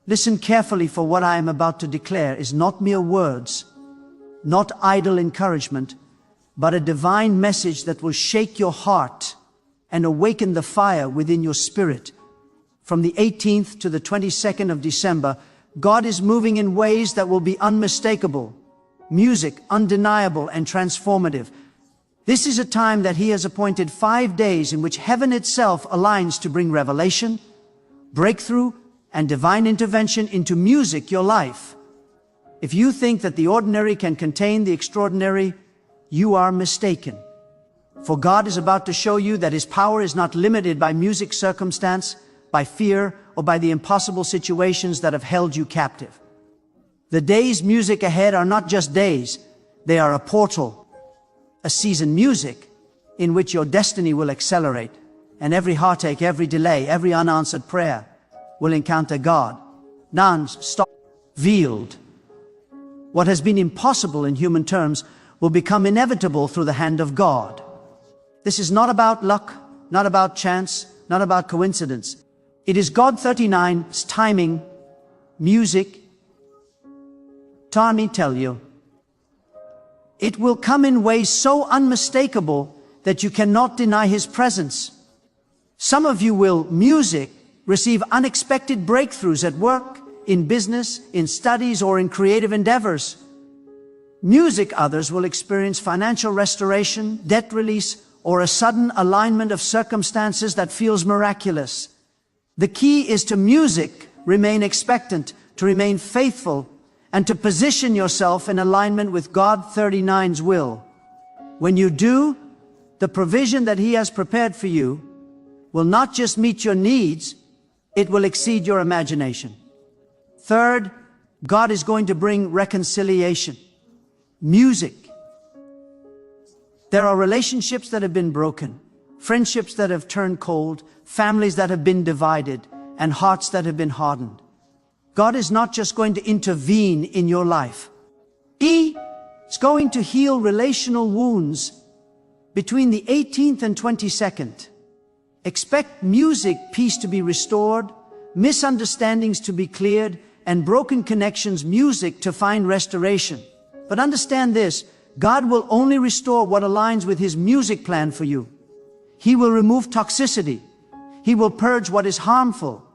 Listen carefully, for what I am about to declare is not mere words, not idle encouragement, but a divine message that will shake your heart and awaken the fire within your spirit. From the 18th to the 22nd of December, God is moving in ways that will be unmistakable, music undeniable and transformative. This is a time that He has appointed 5 days in which heaven itself aligns to bring revelation, breakthrough, and divine intervention into music, your life. If you think that the ordinary can contain the extraordinary, you are mistaken. For God is about to show you that His power is not limited by music circumstance, by fear, or by the impossible situations that have held you captive. The days music ahead are not just days, they are a portal, a season music in which your destiny will accelerate, and every heartache, every delay, every unanswered prayer will encounter God. Non-stop revealed. What has been impossible in human terms will become inevitable through the hand of God. This is not about luck, not about chance, not about coincidence. It is God 39's timing, music. Let me tell you, it will come in ways so unmistakable that you cannot deny His presence. Some of you will, music, receive unexpected breakthroughs at work, in business, in studies, or in creative endeavors. Music, others will experience financial restoration, debt release, or a sudden alignment of circumstances that feels miraculous. The key is to music, remain expectant, to remain faithful, and to position yourself in alignment with God 39's will. When you do, the provision that He has prepared for you will not just meet your needs, it will exceed your imagination. Third, God is going to bring reconciliation. Music. There are relationships that have been broken, friendships that have turned cold, families that have been divided, and hearts that have been hardened. God is not just going to intervene in your life. He is going to heal relational wounds between the 18th and 22nd. Expect music, peace to be restored, misunderstandings to be cleared, and broken connections, music to find restoration. But understand this, God will only restore what aligns with His music plan for you. He will remove toxicity. He will purge what is harmful.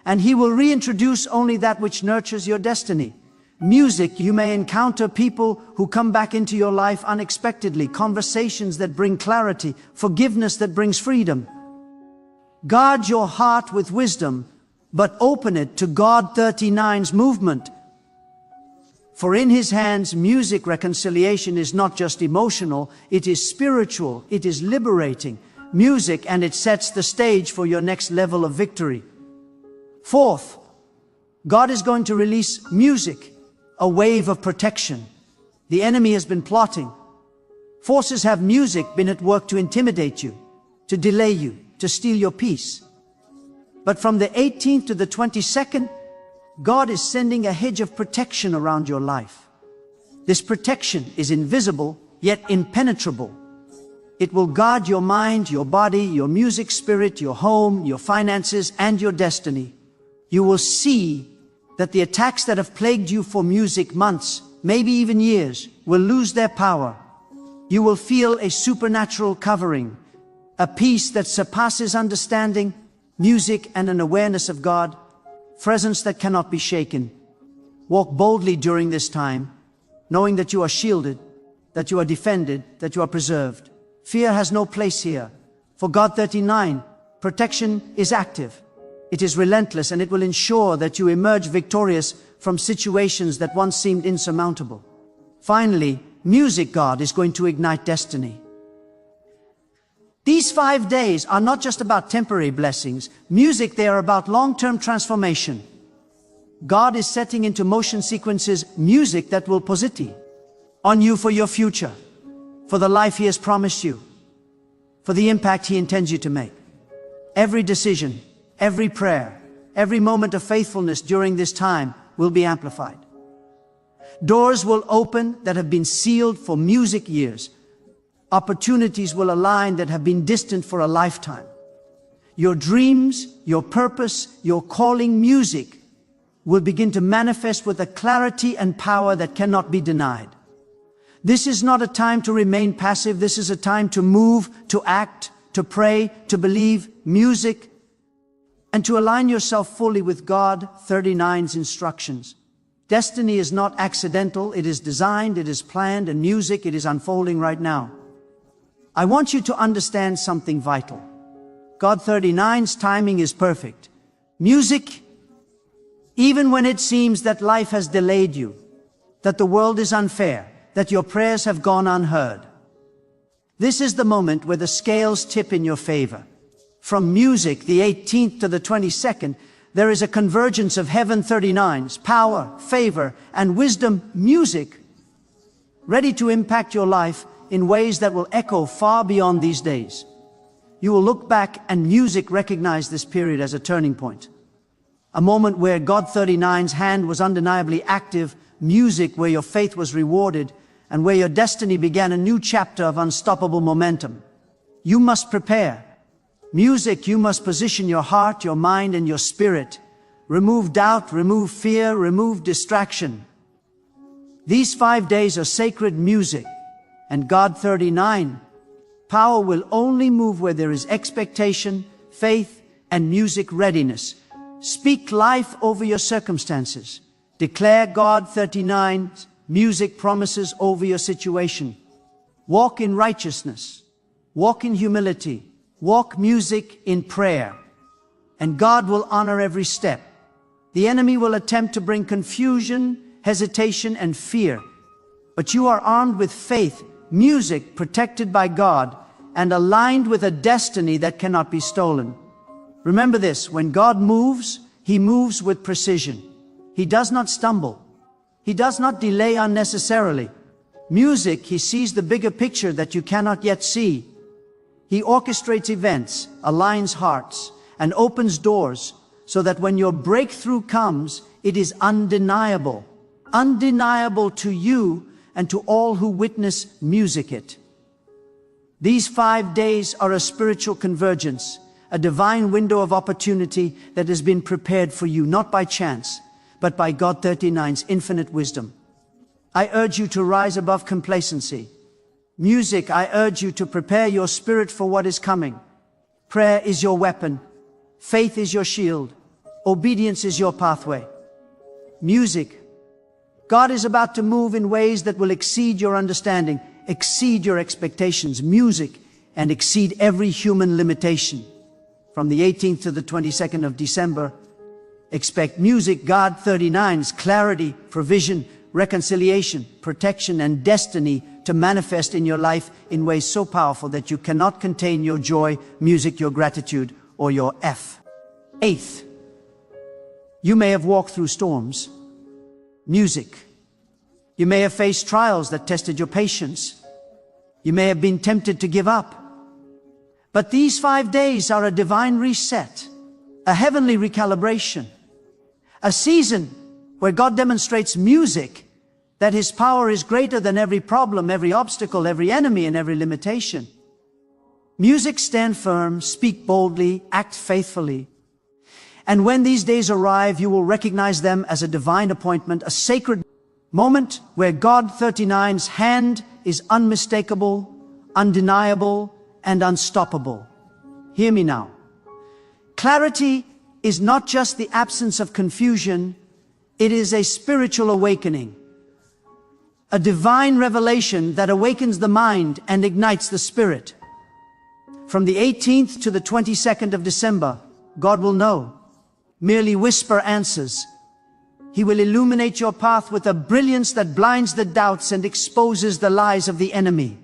And He will reintroduce only that which nurtures your destiny. Music, you may encounter people who come back into your life unexpectedly, conversations that bring clarity, forgiveness that brings freedom. Guard your heart with wisdom, but open it to God 39's movement. For in His hands, music reconciliation is not just emotional, it is spiritual, it is liberating. Music, and it sets the stage for your next level of victory. Fourth, God is going to release music, a wave of protection. The enemy has been plotting. Forces have music been at work to intimidate you, to delay you, to steal your peace. But from the 18th to the 22nd, God is sending a hedge of protection around your life. This protection is invisible, yet impenetrable. It will guard your mind, your body, your music spirit, your home, your finances, and your destiny. You will see that the attacks that have plagued you for music months, maybe even years, will lose their power. You will feel a supernatural covering, a peace that surpasses understanding, music and an awareness of God, presence that cannot be shaken. Walk boldly during this time, knowing that you are shielded, that you are defended, that you are preserved. Fear has no place here. For God 39, protection is active. It is relentless, and it will ensure that you emerge victorious from situations that once seemed insurmountable. Finally, music, God is going to ignite destiny. These 5 days are not just about temporary blessings. Music, they are about long-term transformation. God is setting into motion sequences music that will position on you for your future, for the life He has promised you, for the impact He intends you to make. Every decision, every prayer, every moment of faithfulness during this time will be amplified. Doors will open that have been sealed for music years. Opportunities will align that have been distant for a lifetime. Your dreams, your purpose, your calling, music will begin to manifest with a clarity and power that cannot be denied. This is not a time to remain passive. This is a time to move, to act, to pray, to believe, music, and to align yourself fully with God 39's instructions. Destiny is not accidental. It is designed, it is planned, and music, it is unfolding right now. I want you to understand something vital. God 39's timing is perfect. Music, even when it seems that life has delayed you, that the world is unfair, that your prayers have gone unheard. This is the moment where the scales tip in your favor. From music, the 18th to the 22nd, there is a convergence of heaven 39's, power, favor, and wisdom, music, ready to impact your life in ways that will echo far beyond these days. You will look back and music recognize this period as a turning point. A moment where God 39's hand was undeniably active, music where your faith was rewarded, and where your destiny began a new chapter of unstoppable momentum. You must prepare. Music, you must position your heart, your mind, and your spirit. Remove doubt, remove fear, remove distraction. These 5 days are sacred music, and God 39, power will only move where there is expectation, faith, and music readiness. Speak life over your circumstances. Declare God 39's music promises over your situation. Walk in righteousness. Walk in humility. Walk music in prayer. And God will honor every step. The enemy will attempt to bring confusion, hesitation, and fear. But you are armed with faith, music protected by God, and aligned with a destiny that cannot be stolen. Remember this, when God moves, He moves with precision. He does not stumble. He does not delay unnecessarily. Music, He sees the bigger picture that you cannot yet see. He orchestrates events, aligns hearts, and opens doors so that when your breakthrough comes, it is undeniable. Undeniable to you and to all who witness music it. These 5 days are a spiritual convergence, a divine window of opportunity that has been prepared for you, not by chance, but by God 39's infinite wisdom. I urge you to rise above complacency. Music, I urge you to prepare your spirit for what is coming. Prayer is your weapon. Faith is your shield. Obedience is your pathway. Music, God is about to move in ways that will exceed your understanding, exceed your expectations. Music, and exceed every human limitation. From the 18th to the 22nd of December, expect music, God 39's clarity, provision, reconciliation, protection, and destiny to manifest in your life in ways so powerful that you cannot contain your joy, music, your gratitude, or your faith. You may have walked through storms. Music. You may have faced trials that tested your patience. You may have been tempted to give up. But these 5 days are a divine reset, a heavenly recalibration, a season where God demonstrates music that His power is greater than every problem, every obstacle, every enemy, and every limitation. Music, stand firm, speak boldly, act faithfully. And when these days arrive, you will recognize them as a divine appointment, a sacred moment where God 39's hand is unmistakable, undeniable, and unstoppable. Hear me now. Clarity is not just the absence of confusion, it is a spiritual awakening. A divine revelation that awakens the mind and ignites the spirit. From the 18th to the 22nd of December, God will know. Merely whisper answers. He will illuminate your path with a brilliance that blinds the doubts and exposes the lies of the enemy.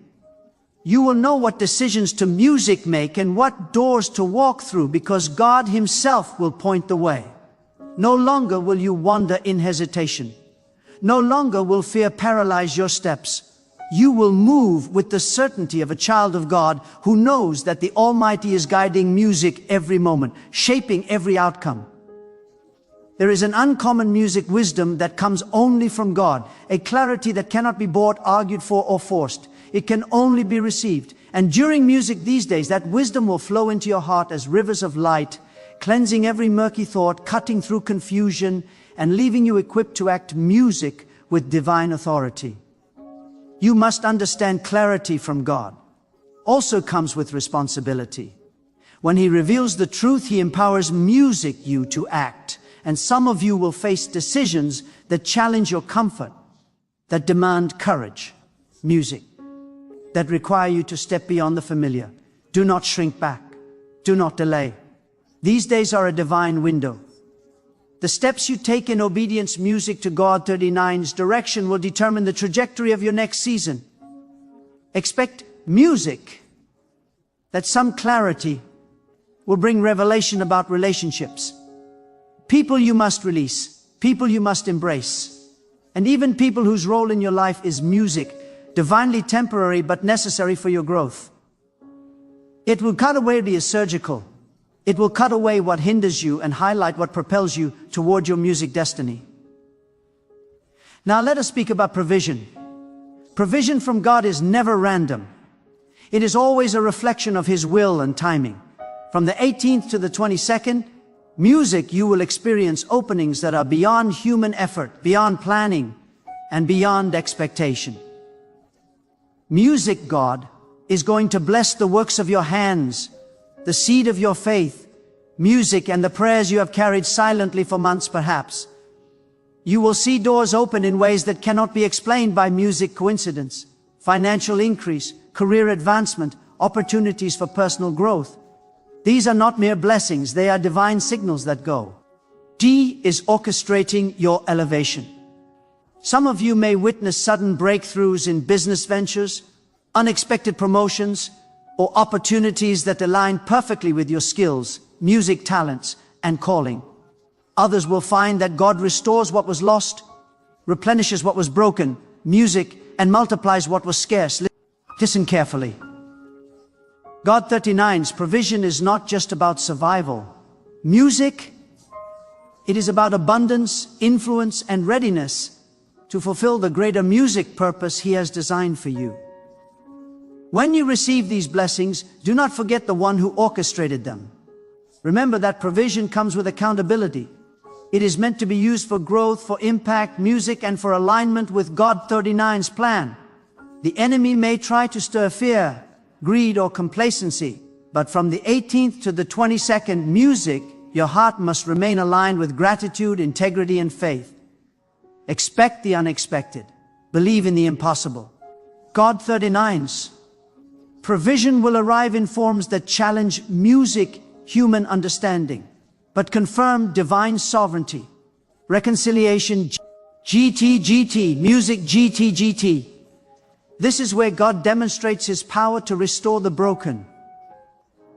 You will know what decisions to music make and what doors to walk through because God Himself will point the way. No longer will you wander in hesitation. No longer will fear paralyze your steps. You will move with the certainty of a child of God who knows that the Almighty is guiding music every moment, shaping every outcome. There is an uncommon music wisdom that comes only from God, a clarity that cannot be bought, argued for, or forced. It can only be received. And during music these days, that wisdom will flow into your heart as rivers of light, cleansing every murky thought, cutting through confusion, and leaving you equipped to act music with divine authority. You must understand clarity from God also comes with responsibility. When He reveals the truth, He empowers music you to act. And some of you will face decisions that challenge your comfort, that demand courage. Music that require you to step beyond the familiar. Do not shrink back. Do not delay. These days are a divine window. The steps you take in obedience music to God 39's direction will determine the trajectory of your next season. Expect music that some clarity will bring revelation about relationships. People you must release, people you must embrace, and even people whose role in your life is music, divinely temporary but necessary for your growth. It will cut away the surgical. It will cut away what hinders you and highlight what propels you toward your music destiny. Now let us speak about provision. Provision from God is never random. It is always a reflection of His will and timing. From the 18th to the 22nd, music you will experience openings that are beyond human effort, beyond planning, and beyond expectation. Music, God, is going to bless the works of your hands, the seed of your faith, music and the prayers you have carried silently for months perhaps. You will see doors open in ways that cannot be explained by music coincidence. Financial increase, career advancement, opportunities for personal growth. These are not mere blessings, they are divine signals that go. D is orchestrating your elevation. Some of you may witness sudden breakthroughs in business ventures, unexpected promotions, or opportunities that align perfectly with your skills, music talents, and calling. Others will find that God restores what was lost, replenishes what was broken, music, and multiplies what was scarce. Listen carefully. God 39's provision is not just about survival. Music, it is about abundance, influence, and readiness to fulfill the greater music purpose He has designed for you. When you receive these blessings, do not forget the one who orchestrated them. Remember that provision comes with accountability. It is meant to be used for growth, for impact, music, and for alignment with God 39's plan. The enemy may try to stir fear, greed, or complacency, but from the 18th to the 22nd, music, your heart must remain aligned with gratitude, integrity, and faith. Expect the unexpected. Believe in the impossible. God 39's provision will arrive in forms that challenge music, human understanding, but confirm divine sovereignty. Reconciliation, GT, music, GT. This is where God demonstrates His power to restore the broken.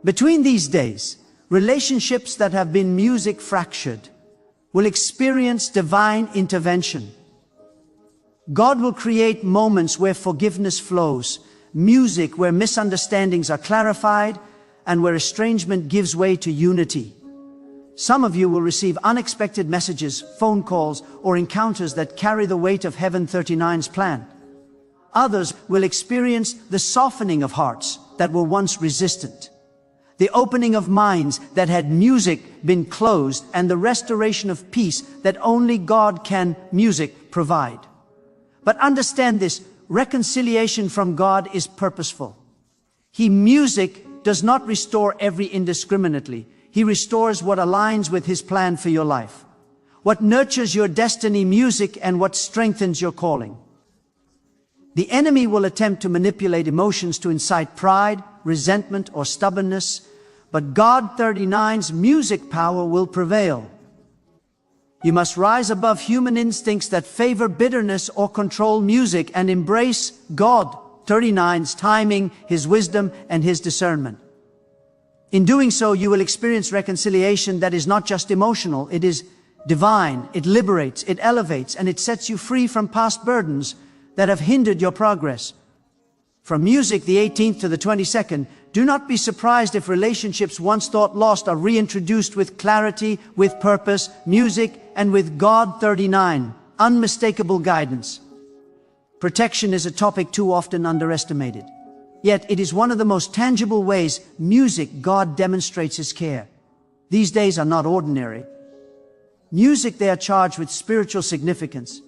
Between these days, relationships that have been music fractured will experience divine intervention. God will create moments where forgiveness flows, music where misunderstandings are clarified, and where estrangement gives way to unity. Some of you will receive unexpected messages, phone calls, or encounters that carry the weight of Heaven 39's plan. Others will experience the softening of hearts that were once resistant, the opening of minds that had music been closed, and the restoration of peace that only God can, music, provide. But understand this, reconciliation from God is purposeful. Music does not restore every indiscriminately. He restores what aligns with His plan for your life, what nurtures your destiny, music, and what strengthens your calling. The enemy will attempt to manipulate emotions to incite pride, resentment, or stubbornness, but God 39's music power will prevail. You must rise above human instincts that favor bitterness or control music and embrace God 39's timing, His wisdom, and His discernment. In doing so, you will experience reconciliation that is not just emotional, it is divine. It liberates, it elevates, and it sets you free from past burdens that have hindered your progress. From music the 18th to the 22nd, do not be surprised if relationships once thought lost are reintroduced with clarity, with purpose, music, and with God 39, unmistakable guidance. Protection is a topic too often underestimated. Yet it is one of the most tangible ways music God demonstrates His care. These days are not ordinary. Music, they are charged with spiritual significance.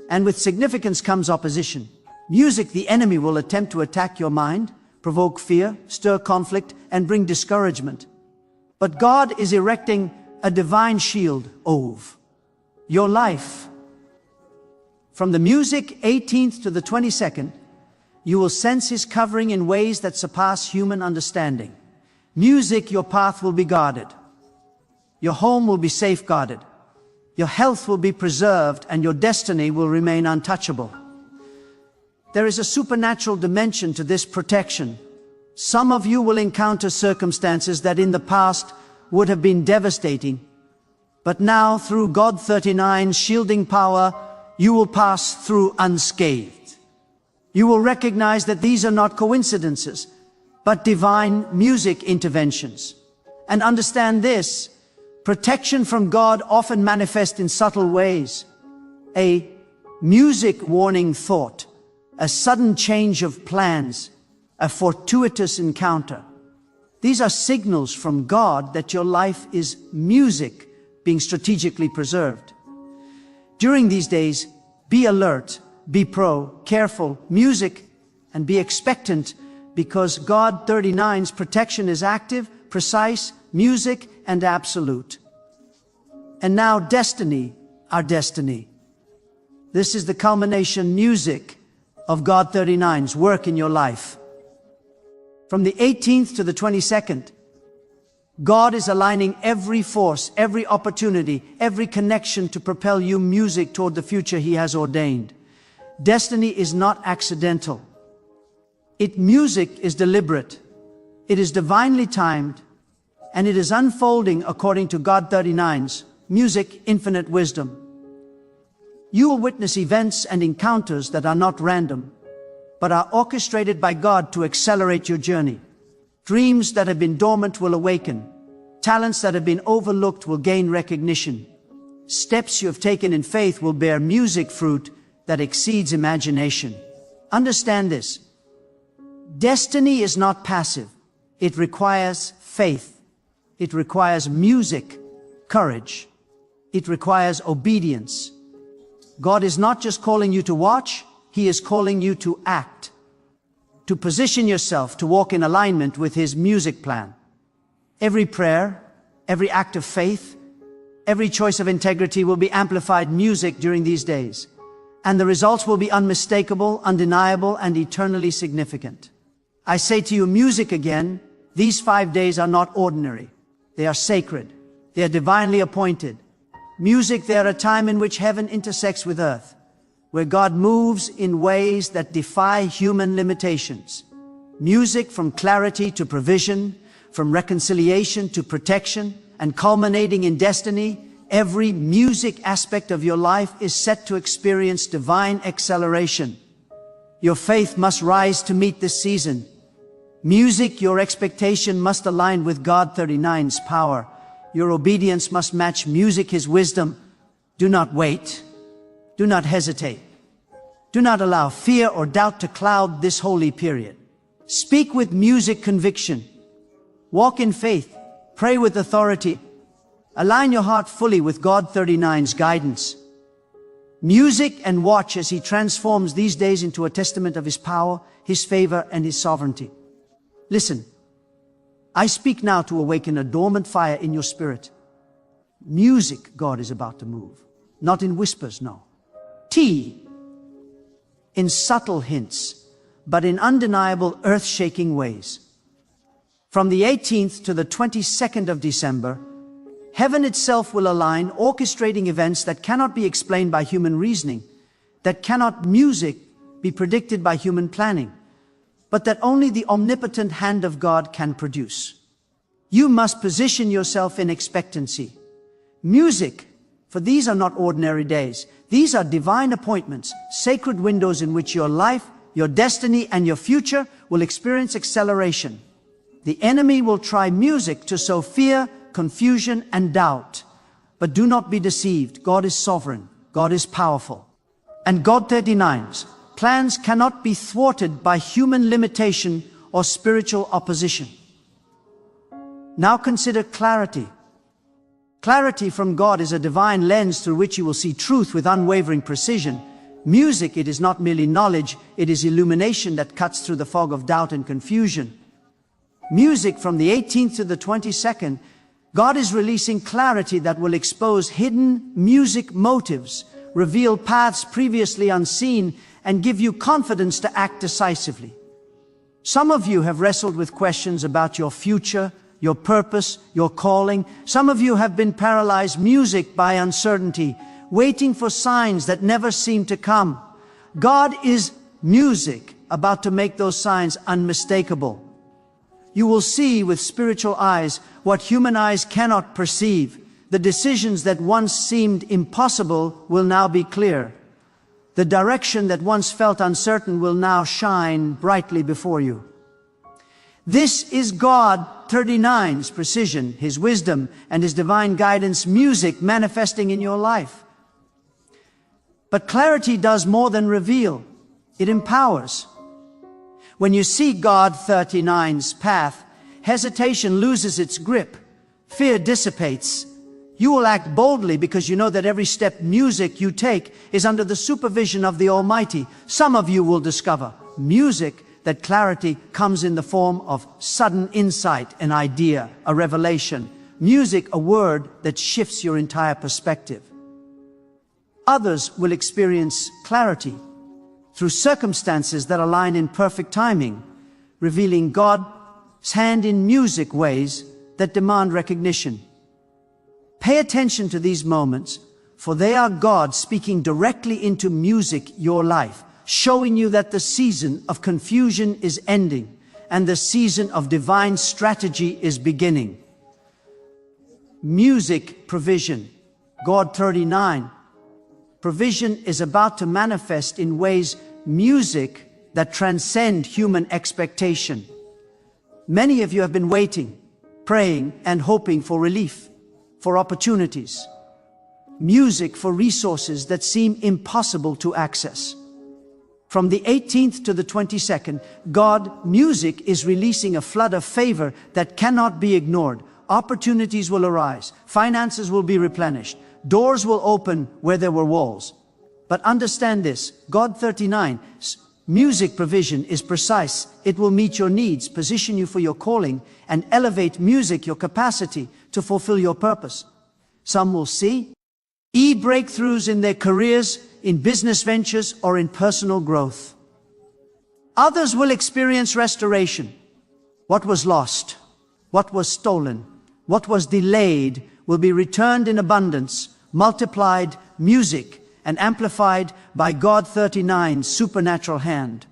And with significance comes opposition. Music, the enemy will attempt to attack your mind, provoke fear, stir conflict, and bring discouragement. But God is erecting a divine shield over your life. From the music 18th to the 22nd, you will sense His covering in ways that surpass human understanding. Music, your path will be guarded. Your home will be safeguarded. Your health will be preserved, and your destiny will remain untouchable. There is a supernatural dimension to this protection. Some of you will encounter circumstances that in the past would have been devastating, but now through God 39's shielding power, you will pass through unscathed. You will recognize that these are not coincidences, but divine music interventions. And understand this: protection from God often manifests in subtle ways. A music warning thought, a sudden change of plans, a fortuitous encounter. These are signals from God that your life is music being strategically preserved. During these days, be alert, be careful, music, and be expectant, because God 39's protection is active, precise, music, and absolute. And now destiny, our destiny. This is the culmination music of God 39's work in your life. From the 18th to the 22nd, God is aligning every force, every opportunity, every connection to propel you music toward the future He has ordained. Destiny is not accidental. Music is deliberate. It is divinely timed, and it is unfolding according to God 39's music, infinite wisdom. You will witness events and encounters that are not random, but are orchestrated by God to accelerate your journey. Dreams that have been dormant will awaken. Talents that have been overlooked will gain recognition. Steps you have taken in faith will bear music fruit that exceeds imagination. Understand this: destiny is not passive. It requires faith. It requires music, courage. It requires obedience. God is not just calling you to watch, He is calling you to act, to position yourself to walk in alignment with His music plan. Every prayer, every act of faith, every choice of integrity will be amplified music during these days, and the results will be unmistakable, undeniable, and eternally significant. I say to you, music again, these 5 days are not ordinary. They are sacred. They are divinely appointed. Music, they are a time in which heaven intersects with earth, where God moves in ways that defy human limitations. Music from clarity to provision, from reconciliation to protection, and culminating in destiny. Every music aspect of your life is set to experience divine acceleration. Your faith must rise to meet this season. Music, your expectation must align with God 39's power. Your obedience must match music, His wisdom. Do not wait. Do not hesitate. Do not allow fear or doubt to cloud this holy period. Speak with music conviction. Walk in faith. Pray with authority. Align your heart fully with God 39's guidance. Music, and watch as He transforms these days into a testament of His power, His favor, and His sovereignty. Listen, I speak now to awaken a dormant fire in your spirit. Music, God is about to move. Not in whispers, no. In subtle hints, but in undeniable earth-shaking ways. From the 18th to the 22nd of December, heaven itself will align, orchestrating events that cannot be explained by human reasoning, that cannot music be predicted by human planning, but that only the omnipotent hand of God can produce. You must position yourself in expectancy. Music, for these are not ordinary days. These are divine appointments, sacred windows in which your life, your destiny, and your future will experience acceleration. The enemy will try music to sow fear, confusion, and doubt. But do not be deceived. God is sovereign. God is powerful. And God 39's plans cannot be thwarted by human limitation or spiritual opposition. Now consider clarity. Clarity from God is a divine lens through which you will see truth with unwavering precision. Music, it is not merely knowledge, it is illumination that cuts through the fog of doubt and confusion. Music from the 18th to the 22nd, God is releasing clarity that will expose hidden music motives, reveal paths previously unseen, and give you confidence to act decisively. Some of you have wrestled with questions about your future, your purpose, your calling. Some of you have been paralyzed music by uncertainty, waiting for signs that never seem to come. God is music about to make those signs unmistakable. You will see with spiritual eyes what human eyes cannot perceive. The decisions that once seemed impossible will now be clear. The direction that once felt uncertain will now shine brightly before you. This is God 39's precision, His wisdom, and His divine guidance music manifesting in your life. But clarity does more than reveal. It empowers. When you see God 39's path, hesitation loses its grip. Fear dissipates. You will act boldly because you know that every step music you take is under the supervision of the Almighty. Some of you will discover music that clarity comes in the form of sudden insight, an idea, a revelation. Music, a word that shifts your entire perspective. Others will experience clarity through circumstances that align in perfect timing, revealing God's hand in music ways that demand recognition. Pay attention to these moments, for they are God speaking directly into music, your life, showing you that the season of confusion is ending and the season of divine strategy is beginning. Music provision. God 39. Provision is about to manifest in ways music that transcend human expectation. Many of you have been waiting, praying, and hoping for relief, for opportunities. Music for resources that seem impossible to access. From the 18th to the 22nd, God, music, is releasing a flood of favor that cannot be ignored. Opportunities will arise. Finances will be replenished. Doors will open where there were walls. But understand this, God 39's music provision is precise. It will meet your needs, position you for your calling, and elevate music, your capacity to fulfill your purpose. Some will see breakthroughs in their careers, in business ventures, or in personal growth. Others will experience restoration. What was lost, what was stolen, what was delayed will be returned in abundance, multiplied, music, and amplified by God 39's supernatural hand.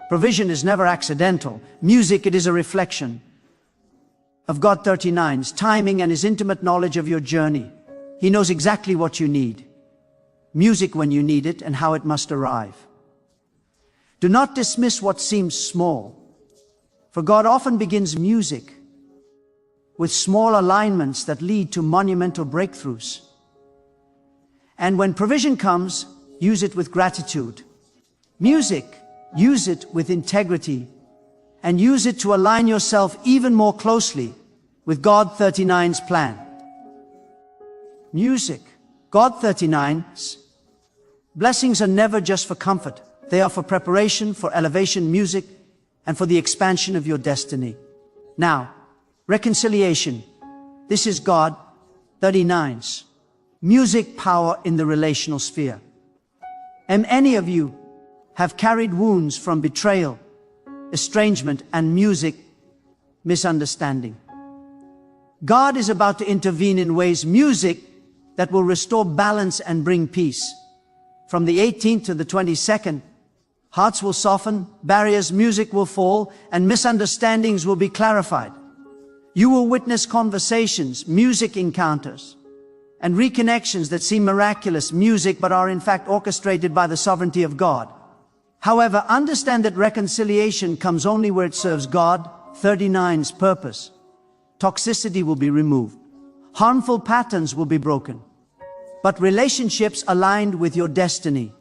Provision is never accidental. Music, it is a reflection of God 39's timing and His intimate knowledge of your journey. He knows exactly what you need. Music when you need it and how it must arrive. Do not dismiss what seems small, for God often begins music with small alignments that lead to monumental breakthroughs. And when provision comes, use it with gratitude. Music, use it with integrity, and use it to align yourself even more closely with God 39's plan. Music, God 39's blessings are never just for comfort. They are for preparation, for elevation, music, and for the expansion of your destiny. Now, reconciliation. This is God 39's music power in the relational sphere. And any of you have carried wounds from betrayal, estrangement, and music misunderstanding. God is about to intervene in ways music that will restore balance and bring peace. From the 18th to the 22nd, hearts will soften, barriers, music will fall, and misunderstandings will be clarified. You will witness conversations, music encounters, and reconnections that seem miraculous, music, but are in fact orchestrated by the sovereignty of God. However, understand that reconciliation comes only where it serves God 39's purpose. Toxicity will be removed. Harmful patterns will be broken. But relationships aligned with your destiny,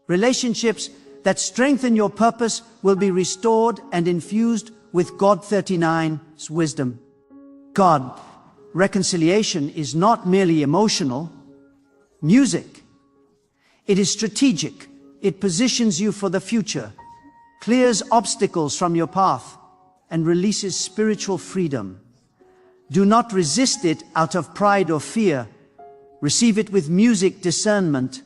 relationships that strengthen your purpose, will be restored and infused with God 39's wisdom. God reconciliation is not merely emotional. Music. It is strategic. It positions you for the future, clears obstacles from your path, and releases spiritual freedom. Do not resist it out of pride or fear. Receive it with music discernment.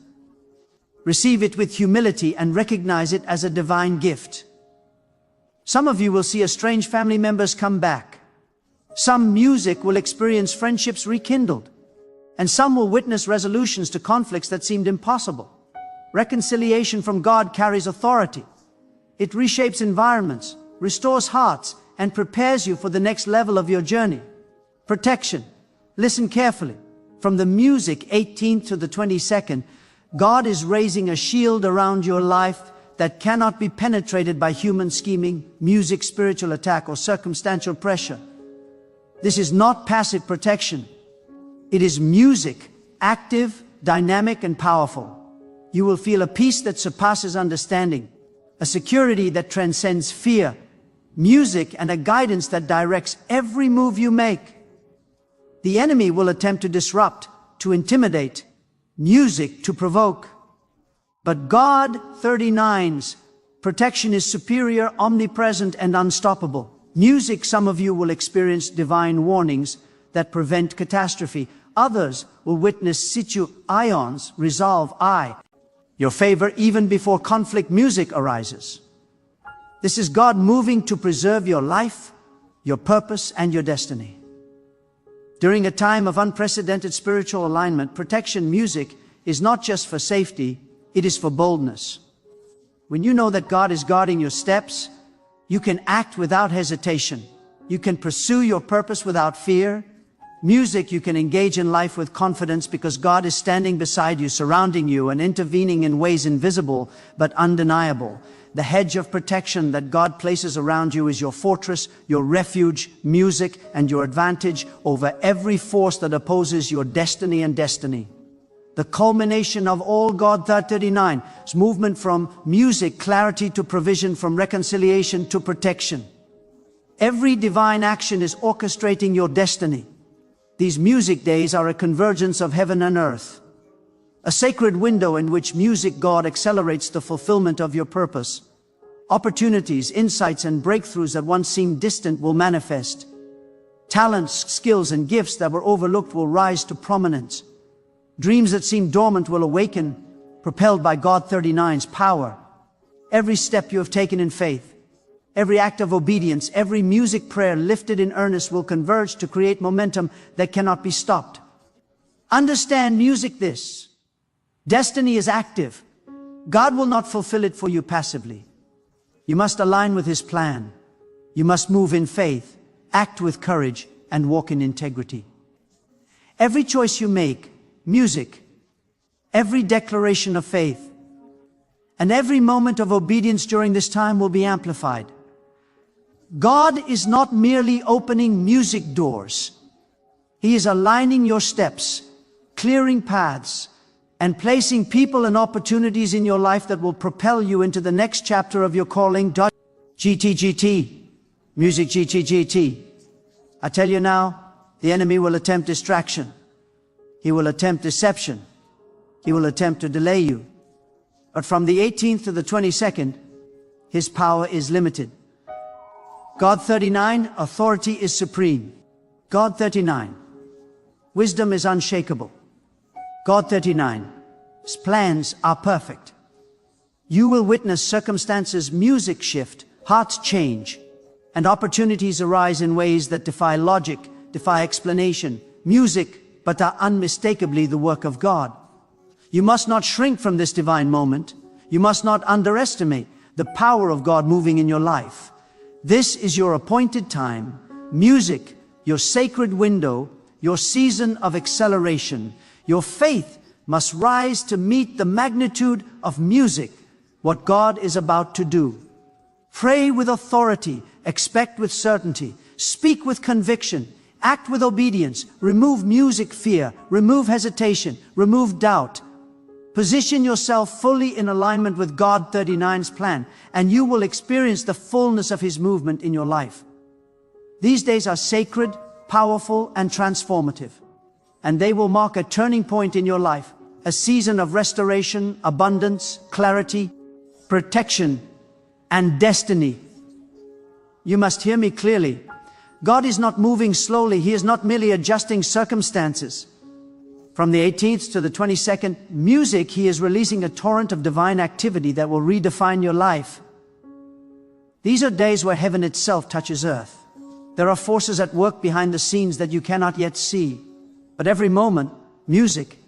Receive it with humility and recognize it as a divine gift. Some of you will see estranged family members come back. Some music will experience friendships rekindled. And some will witness resolutions to conflicts that seemed impossible. Reconciliation from God carries authority. It reshapes environments, restores hearts, and prepares you for the next level of your journey. Protection. Listen carefully. From the music 18th to the 22nd, God is raising a shield around your life that cannot be penetrated by human scheming, music, spiritual attack, or circumstantial pressure. This is not passive protection. It is music, active, dynamic, and powerful. You will feel a peace that surpasses understanding, a security that transcends fear, music, and a guidance that directs every move you make. The enemy will attempt to disrupt, to intimidate, music to provoke. But God 39's protection is superior, omnipresent, and unstoppable. Music, some of you will experience divine warnings that prevent catastrophe. Others will witness ions resolve your favor even before conflict music arises. This is God moving to preserve your life, your purpose, and your destiny. During a time of unprecedented spiritual alignment, protection music is not just for safety, it is for boldness. When you know that God is guarding your steps, you can act without hesitation. You can pursue your purpose without fear. Music, you can engage in life with confidence because God is standing beside you, surrounding you, and intervening in ways invisible but undeniable. The hedge of protection that God places around you is your fortress, your refuge, music, and your advantage over every force that opposes your destiny and destiny. The culmination of all God 39's movement from music, clarity to provision, from reconciliation to protection. Every divine action is orchestrating your destiny. These music days are a convergence of heaven and earth, a sacred window in which music God accelerates the fulfillment of your purpose. Opportunities, insights, and breakthroughs that once seemed distant will manifest. Talents, skills, and gifts that were overlooked will rise to prominence. Dreams that seemed dormant will awaken, propelled by God 39's power. Every step you have taken in faith, every act of obedience, every music prayer lifted in earnest will converge to create momentum that cannot be stopped. Understand music this. Destiny is active. God will not fulfill it for you passively. You must align with His plan. You must move in faith, act with courage, and walk in integrity. Every choice you make, music, every declaration of faith, and every moment of obedience during this time will be amplified. God is not merely opening music doors. He is aligning your steps, clearing paths, and placing people and opportunities in your life that will propel you into the next chapter of your calling. GTGT. Music GTGT. I tell you now, the enemy will attempt distraction. He will attempt deception. He will attempt to delay you. But from the 18th to the 22nd, his power is limited. God 39, authority is supreme. God 39, wisdom is unshakable. God 39, his plans are perfect. You will witness circumstances, music shift, hearts change, and opportunities arise in ways that defy logic, defy explanation. Music, but are unmistakably the work of God. You must not shrink from this divine moment. You must not underestimate the power of God moving in your life. This is your appointed time. Music, your sacred window, your season of acceleration. Your faith must rise to meet the magnitude of music, what God is about to do. Pray with authority, expect with certainty, speak with conviction, act with obedience, remove music fear, remove hesitation, remove doubt. Position yourself fully in alignment with God 39's plan, and you will experience the fullness of His movement in your life. These days are sacred, powerful, and transformative. And they will mark a turning point in your life, a season of restoration, abundance, clarity, protection, and destiny. You must hear me clearly. God is not moving slowly. He is not merely adjusting circumstances. From the 18th to the 22nd, music, He is releasing a torrent of divine activity that will redefine your life. These are days where heaven itself touches earth. There are forces at work behind the scenes that you cannot yet see. But every moment, music,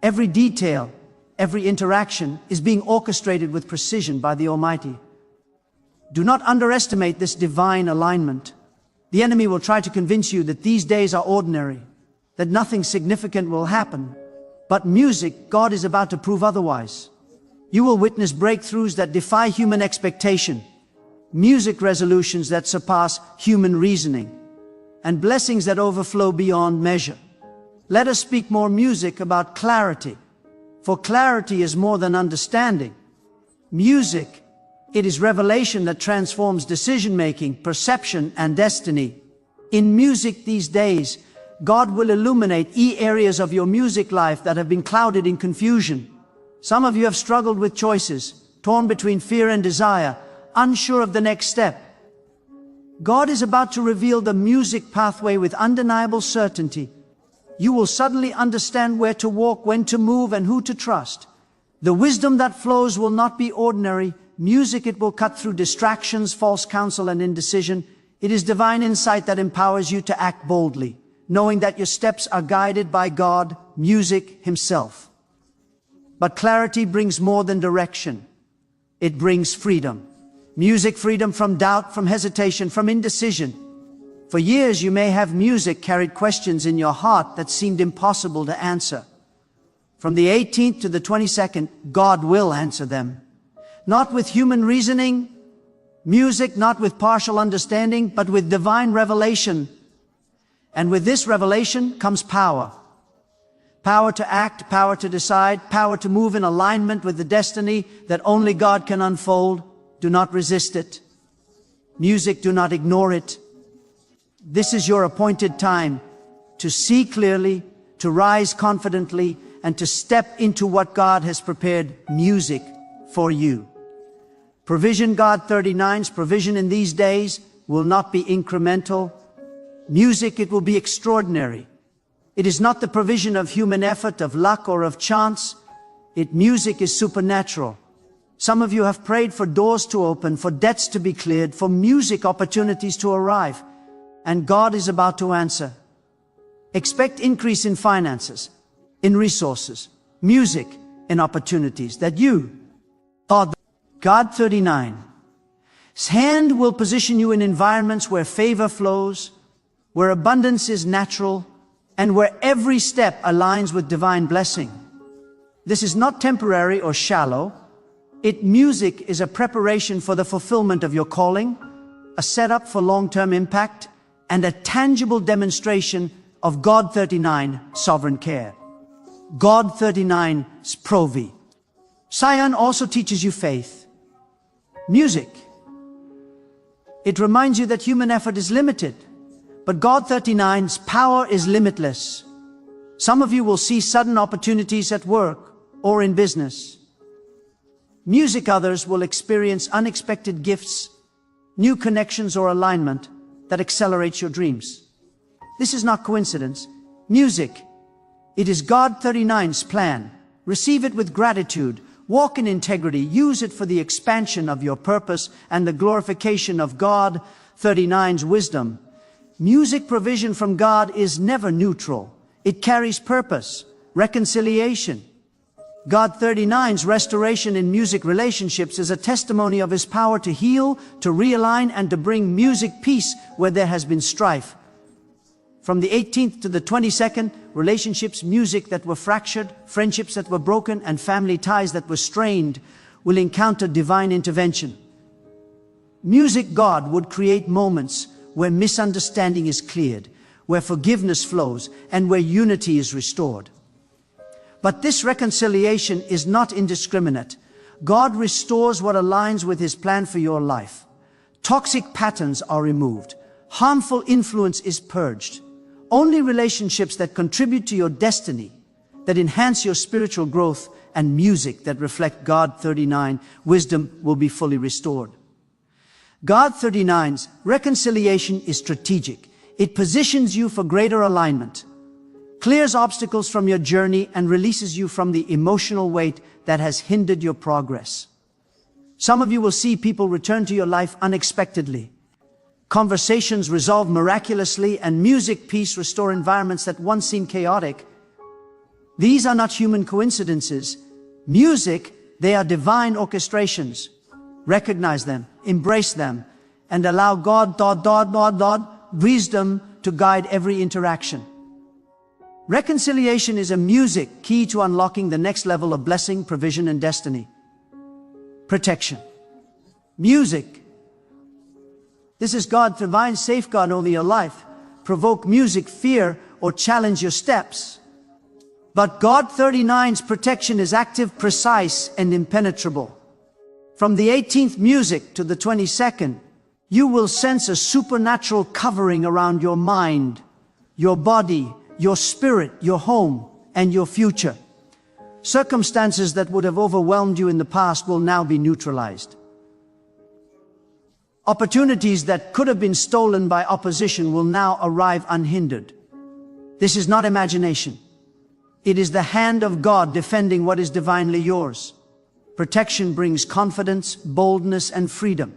every detail, every interaction is being orchestrated with precision by the Almighty. Do not underestimate this divine alignment. The enemy will try to convince you that these days are ordinary, that nothing significant will happen. But music, God is about to prove otherwise. You will witness breakthroughs that defy human expectation, music resolutions that surpass human reasoning, and blessings that overflow beyond measure. Let us speak more music about clarity, for clarity is more than understanding. Music, it is revelation that transforms decision-making, perception, and destiny. In music these days, God will illuminate areas of your music life that have been clouded in confusion. Some of you have struggled with choices, torn between fear and desire, unsure of the next step. God is about to reveal the music pathway with undeniable certainty. You will suddenly understand where to walk, when to move, and who to trust. The wisdom that flows will not be ordinary music. It will cut through distractions, false counsel, and indecision. It is divine insight that empowers you to act boldly, knowing that your steps are guided by God, music Himself. But clarity brings more than direction. It brings freedom. Music, freedom from doubt, from hesitation, from indecision. For years you may have music carried questions in your heart that seemed impossible to answer. From the 18th to the 22nd, God will answer them. Not with human reasoning, music, not with partial understanding, but with divine revelation. And with this revelation comes power. Power to act, power to decide, power to move in alignment with the destiny that only God can unfold. Do not resist it. Music, do not ignore it. This is your appointed time to see clearly, to rise confidently, and to step into what God has prepared. Music for you. Provision, God 39's provision in these days will not be incremental. Music, it will be extraordinary. It is not the provision of human effort, of luck, or of chance. Music is supernatural. Some of you have prayed for doors to open, for debts to be cleared, for music opportunities to arrive. And God is about to answer. Expect increase in finances, in resources, music, in opportunities that you thought. God 39. His hand will position you in environments where favor flows, where abundance is natural, and where every step aligns with divine blessing. This is not temporary or shallow. Music is a preparation for the fulfillment of your calling, a setup for long-term impact, and a tangible demonstration of God 39 sovereign care. God 39's Provi. Sion also teaches you faith. Music. It reminds you that human effort is limited, but God 39's power is limitless. Some of you will see sudden opportunities at work or in business. Music, others will experience unexpected gifts, new connections, or alignment that accelerates your dreams. This is not coincidence. Music, it is God 39's plan. Receive it with gratitude. Walk in integrity. Use it for the expansion of your purpose and the glorification of God 39's wisdom. Music provision from God is never neutral. It carries purpose, reconciliation. God 39's restoration in music relationships is a testimony of His power to heal, to realign, and to bring music peace where there has been strife. From the 18th to the 22nd, relationships, music that were fractured, friendships that were broken, and family ties that were strained will encounter divine intervention. Music, God would create moments where misunderstanding is cleared, where forgiveness flows, and where unity is restored. But this reconciliation is not indiscriminate. God restores what aligns with His plan for your life. Toxic patterns are removed. Harmful influence is purged. Only relationships that contribute to your destiny, that enhance your spiritual growth, and music that reflect God 39, wisdom will be fully restored. God 39's reconciliation is strategic. It positions you for greater alignment, clears obstacles from your journey, and releases you from the emotional weight that has hindered your progress. Some of you will see people return to your life unexpectedly. Conversations resolve miraculously, and music, peace, restore environments that once seemed chaotic. These are not human coincidences. Music, they are divine orchestrations. Recognize them, embrace them, and allow God, wisdom to guide every interaction. Reconciliation is a music key to unlocking the next level of blessing, provision, and destiny. Protection. Music. This is God's divine safeguard over your life. Provoke music, fear, or challenge your steps. But God 39's protection is active, precise, and impenetrable. From the 18th music to the 22nd, you will sense a supernatural covering around your mind, your body, your spirit, your home, and your future. Circumstances that would have overwhelmed you in the past will now be neutralized. Opportunities that could have been stolen by opposition will now arrive unhindered. This is not imagination. It is the hand of God defending what is divinely yours. Protection brings confidence, boldness, and freedom.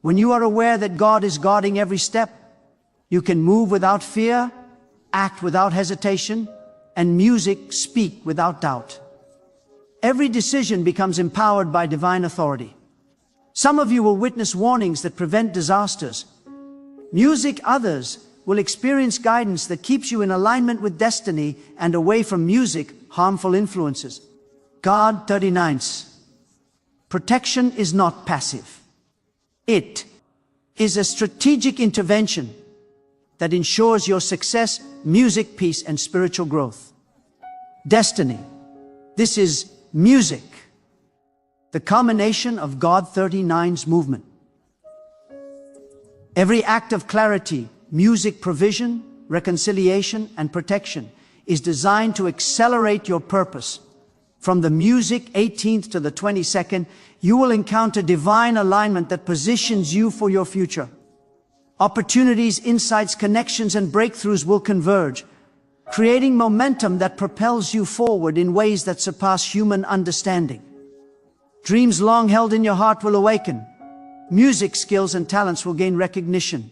When you are aware that God is guarding every step, you can move without fear, act without hesitation, and speak without doubt. Every decision becomes empowered by divine authority. Some of you will witness warnings that prevent disasters. Others will experience guidance that keeps you in alignment with destiny and away from harmful influences. God 39's protection is not passive. It is a strategic intervention that ensures your success, peace, and spiritual growth. Destiny. This is music, the culmination of God 39's movement. Every act of clarity, provision, reconciliation, and protection is designed to accelerate your purpose. From the 18th to the 22nd, you will encounter divine alignment that positions you for your future. Opportunities, insights, connections, and breakthroughs will converge, creating momentum that propels you forward in ways that surpass human understanding. Dreams long held in your heart will awaken. Music skills and talents will gain recognition.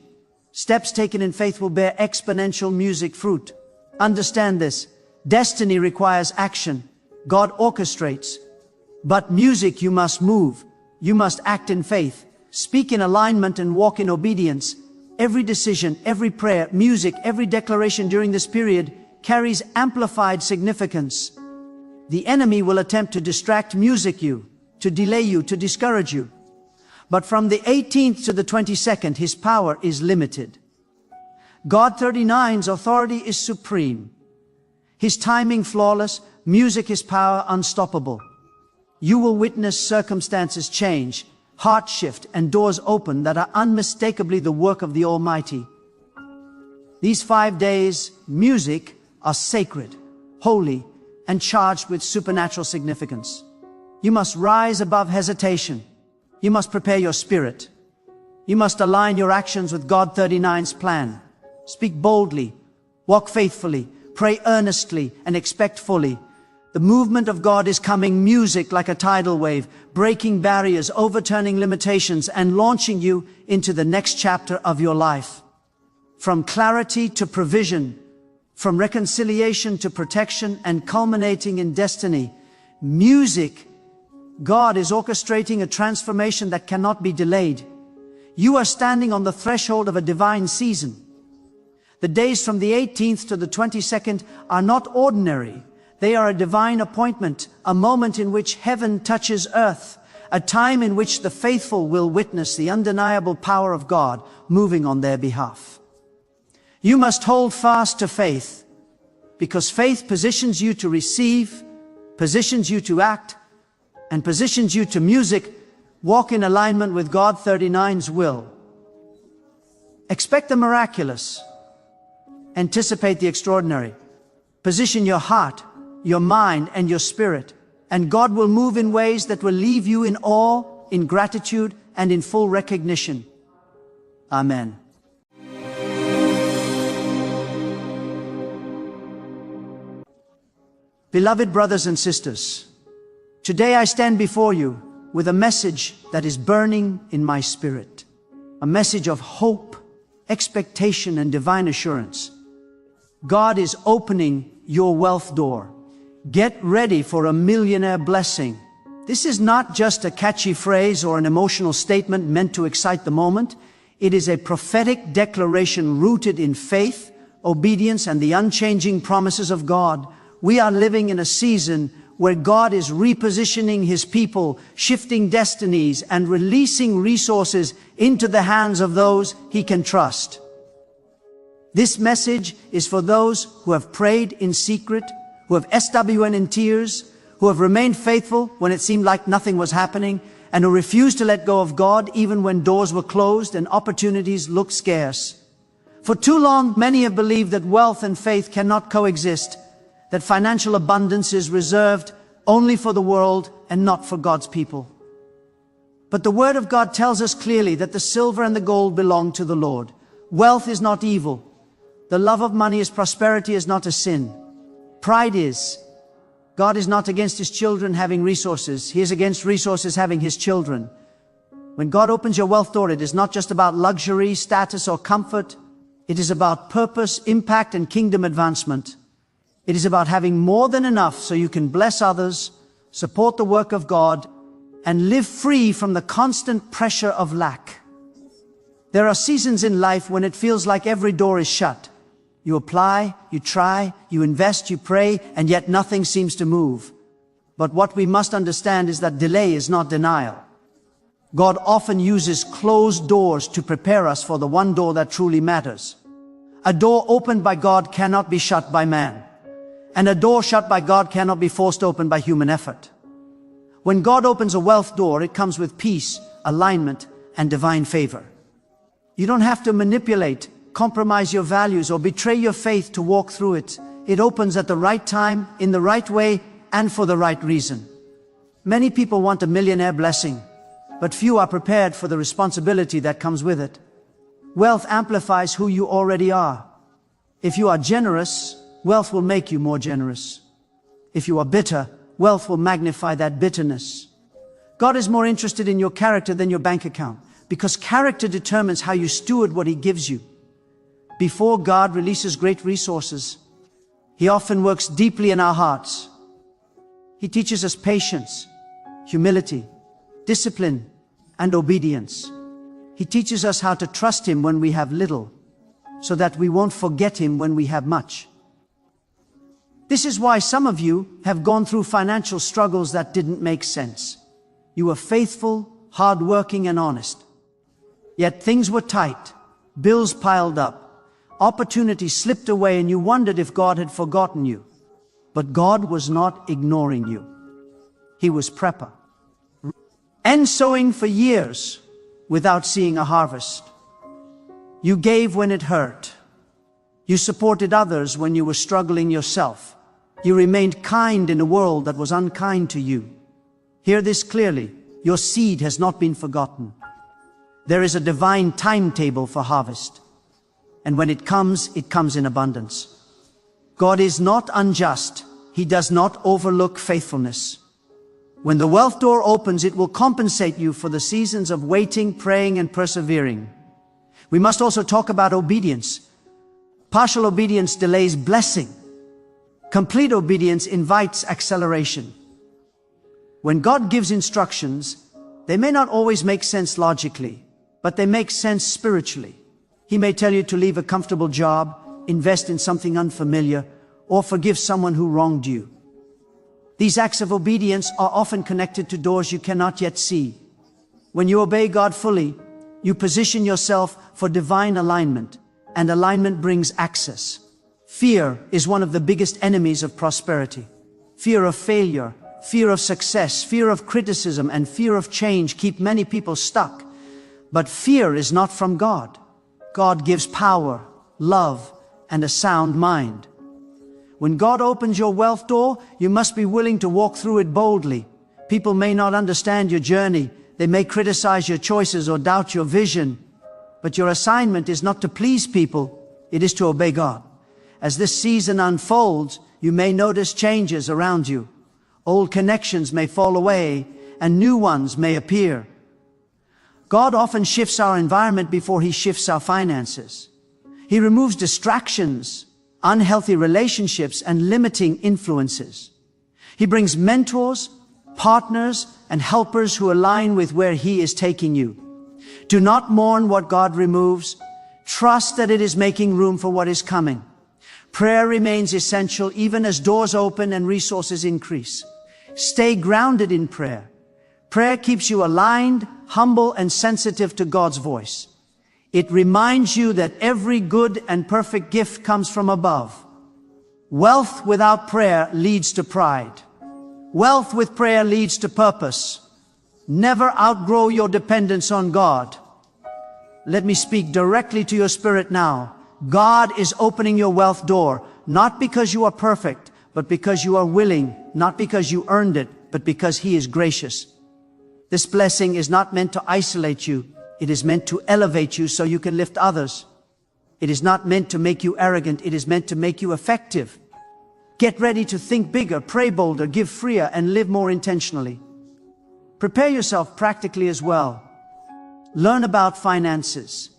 Steps taken in faith will bear exponential fruit. Understand this. Destiny requires action. God orchestrates. But you must move. You must act in faith, speak in alignment, and walk in obedience. Every decision, every prayer, every declaration during this period carries amplified significance. The enemy will attempt to distract you, to delay you, to discourage you. But from the 18th to the 22nd, his power is limited. God 39's authority is supreme. His timing flawless, his power unstoppable. You will witness circumstances change, hearts shift, and doors open that are unmistakably the work of the Almighty. These 5 days, are sacred, holy, and charged with supernatural significance. You must rise above hesitation. You must prepare your spirit. You must align your actions with God 39's plan. Speak boldly, walk faithfully, pray earnestly, and expect fully. The movement of God is coming, like a tidal wave, breaking barriers, overturning limitations, and launching you into the next chapter of your life. From clarity to provision, from reconciliation to protection, and culminating in destiny, God is orchestrating a transformation that cannot be delayed. You are standing on the threshold of a divine season. The days from the 18th to the 22nd are not ordinary. They are a divine appointment, a moment in which heaven touches earth, a time in which the faithful will witness the undeniable power of God moving on their behalf. You must hold fast to faith, because faith positions you to receive, positions you to act, and positions you to walk in alignment with God 39's will. Expect the miraculous. Anticipate the extraordinary. Position your heart, your mind, and your spirit, and God will move in ways that will leave you in awe, in gratitude, and in full recognition. Amen. Beloved brothers and sisters, today I stand before you with a message that is burning in my spirit. A message of hope, expectation, and divine assurance. God is opening your wealth door. Get ready for a millionaire blessing. This is not just a catchy phrase or an emotional statement meant to excite the moment. It is a prophetic declaration rooted in faith, obedience, and the unchanging promises of God. We are living in a season where God is repositioning His people, shifting destinies, and releasing resources into the hands of those He can trust. This message is for those who have prayed in secret, who have SWN in tears, who have remained faithful when it seemed like nothing was happening, and who refused to let go of God even when doors were closed and opportunities looked scarce. For too long, many have believed that wealth and faith cannot coexist, that financial abundance is reserved only for the world and not for God's people. But the Word of God tells us clearly that the silver and the gold belong to the Lord. Wealth is not evil. The love of money as prosperity is not a sin. Pride is. God is not against His children having resources. He is against resources having His children. When God opens your wealth door, it is not just about luxury, status, or comfort. It is about purpose, impact, and kingdom advancement. It is about having more than enough so you can bless others, support the work of God, and live free from the constant pressure of lack. There are seasons in life when it feels like every door is shut. You apply, you try, you invest, you pray, and yet nothing seems to move. But what we must understand is that delay is not denial. God often uses closed doors to prepare us for the one door that truly matters. A door opened by God cannot be shut by man. And a door shut by God cannot be forced open by human effort. When God opens a wealth door, it comes with peace, alignment, and divine favor. You don't have to manipulate, compromise your values, or betray your faith to walk through it. It opens at the right time, in the right way, and for the right reason. Many people want a millionaire blessing, but few are prepared for the responsibility that comes with it. Wealth amplifies who you already are. If you are generous, wealth will make you more generous. If you are bitter, wealth will magnify that bitterness. God is more interested in your character than your bank account, because character determines how you steward what He gives you. Before God releases great resources, He often works deeply in our hearts. He teaches us patience, humility, discipline, and obedience. He teaches us how to trust Him when we have little, so that we won't forget Him when we have much. This is why some of you have gone through financial struggles that didn't make sense. You were faithful, hardworking, and honest. Yet things were tight, bills piled up, opportunities slipped away, and you wondered if God had forgotten you. But God was not ignoring you. He was prepper. And sowing for years without seeing a harvest. You gave when it hurt. You supported others when you were struggling yourself. You remained kind in a world that was unkind to you. Hear this clearly. Your seed has not been forgotten. There is a divine timetable for harvest. And when it comes in abundance. God is not unjust. He does not overlook faithfulness. When the wealth door opens, it will compensate you for the seasons of waiting, praying, and persevering. We must also talk about obedience. Partial obedience delays blessing. Complete obedience invites acceleration. When God gives instructions, they may not always make sense logically, but they make sense spiritually. He may tell you to leave a comfortable job, invest in something unfamiliar, or forgive someone who wronged you. These acts of obedience are often connected to doors you cannot yet see. When you obey God fully, you position yourself for divine alignment, and alignment brings access. Fear is one of the biggest enemies of prosperity. Fear of failure, fear of success, fear of criticism, and fear of change keep many people stuck. But fear is not from God. God gives power, love, and a sound mind. When God opens your wealth door, you must be willing to walk through it boldly. People may not understand your journey. They may criticize your choices or doubt your vision. But your assignment is not to please people. It is to obey God. As this season unfolds, you may notice changes around you. Old connections may fall away and new ones may appear. God often shifts our environment before He shifts our finances. He removes distractions, unhealthy relationships, and limiting influences. He brings mentors, partners, and helpers who align with where He is taking you. Do not mourn what God removes. Trust that it is making room for what is coming. Prayer remains essential even as doors open and resources increase. Stay grounded in prayer. Prayer keeps you aligned, humble, and sensitive to God's voice. It reminds you that every good and perfect gift comes from above. Wealth without prayer leads to pride. Wealth with prayer leads to purpose. Never outgrow your dependence on God. Let me speak directly to your spirit now. God is opening your wealth door, not because you are perfect, but because you are willing, not because you earned it, but because He is gracious. This blessing is not meant to isolate you. It is meant to elevate you so you can lift others. It is not meant to make you arrogant. It is meant to make you effective. Get ready to think bigger, pray bolder, give freer, and live more intentionally. Prepare yourself practically as well. Learn about finances.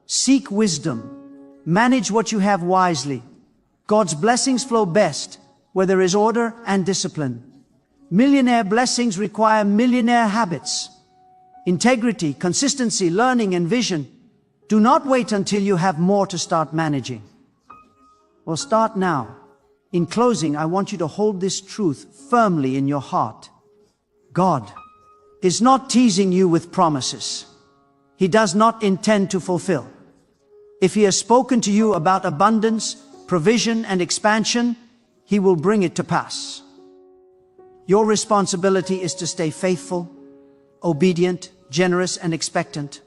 Seek wisdom. Manage what you have wisely. God's blessings flow best where there is order and discipline. Millionaire blessings require millionaire habits. Integrity, consistency, learning, and vision. Do not wait until you have more to start managing. Well, start now. In closing, I want you to hold this truth firmly in your heart. God is not teasing you with promises He does not intend to fulfill. If He has spoken to you about abundance, provision, and expansion, He will bring it to pass. Your responsibility is to stay faithful, obedient, generous, and expectant.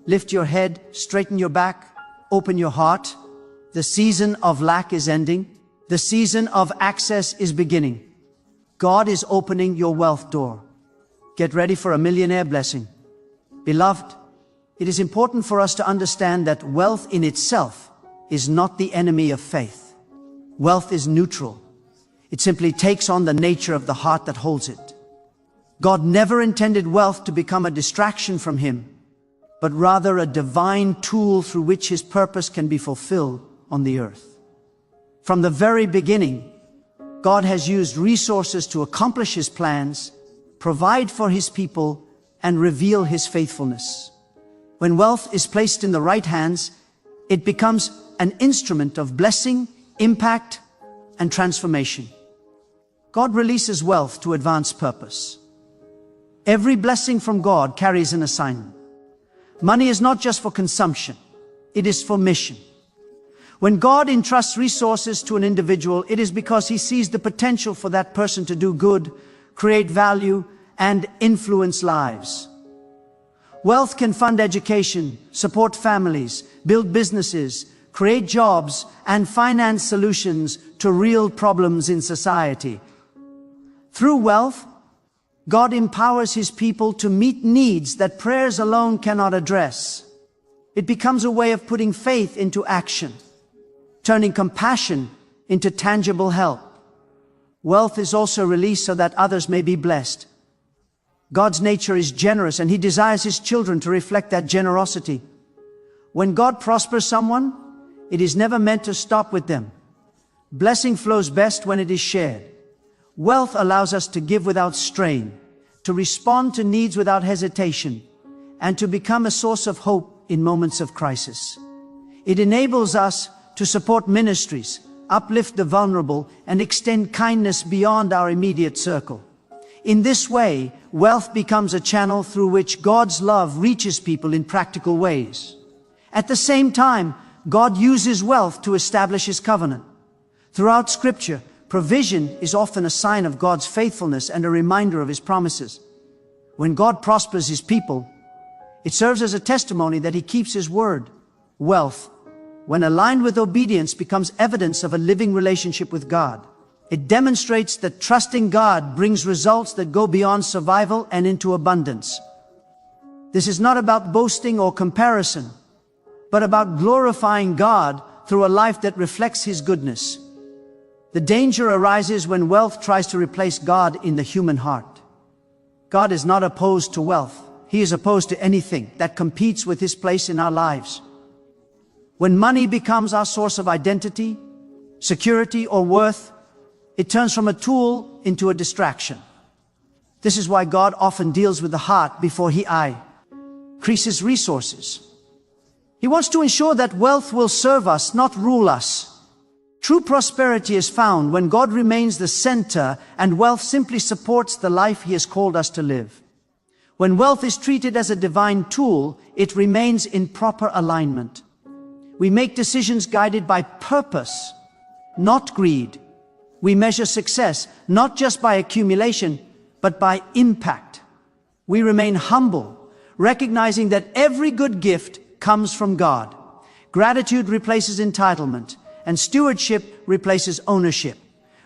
Lift your head, straighten your back, open your heart. The season of lack is ending. The season of access is beginning. God is opening your wealth door. Get ready for a millionaire blessing. Beloved, it is important for us to understand that wealth in itself is not the enemy of faith. Wealth is neutral. It simply takes on the nature of the heart that holds it. God never intended wealth to become a distraction from Him, but rather a divine tool through which His purpose can be fulfilled on the earth. From the very beginning, God has used resources to accomplish His plans, provide for His people, and reveal His faithfulness. When wealth is placed in the right hands, it becomes an instrument of blessing, impact, and transformation. God releases wealth to advance purpose. Every blessing from God carries an assignment. Money is not just for consumption, it is for mission. When God entrusts resources to an individual, it is because He sees the potential for that person to do good, create value, and influence lives. Wealth can fund education, support families, build businesses, create jobs, and finance solutions to real problems in society. Through wealth, God empowers His people to meet needs that prayers alone cannot address. It becomes a way of putting faith into action, turning compassion into tangible help. Wealth is also released so that others may be blessed. God's nature is generous, and He desires His children to reflect that generosity. When God prospers someone, it is never meant to stop with them. Blessing flows best when it is shared. Wealth allows us to give without strain, to respond to needs without hesitation, and to become a source of hope in moments of crisis. It enables us to support ministries, uplift the vulnerable, and extend kindness beyond our immediate circle. In this way, wealth becomes a channel through which God's love reaches people in practical ways. At the same time, God uses wealth to establish His covenant. Throughout Scripture, provision is often a sign of God's faithfulness and a reminder of His promises. When God prospers His people, it serves as a testimony that He keeps His word. Wealth, when aligned with obedience, becomes evidence of a living relationship with God. It demonstrates that trusting God brings results that go beyond survival and into abundance. This is not about boasting or comparison, but about glorifying God through a life that reflects His goodness. The danger arises when wealth tries to replace God in the human heart. God is not opposed to wealth. He is opposed to anything that competes with His place in our lives. When money becomes our source of identity, security, or worth, it turns from a tool into a distraction. This is why God often deals with the heart before He increases resources. He wants to ensure that wealth will serve us, not rule us. True prosperity is found when God remains the center and wealth simply supports the life He has called us to live. When wealth is treated as a divine tool, it remains in proper alignment. We make decisions guided by purpose, not greed. We measure success not just by accumulation, but by impact. We remain humble, recognizing that every good gift comes from God. Gratitude replaces entitlement, and stewardship replaces ownership.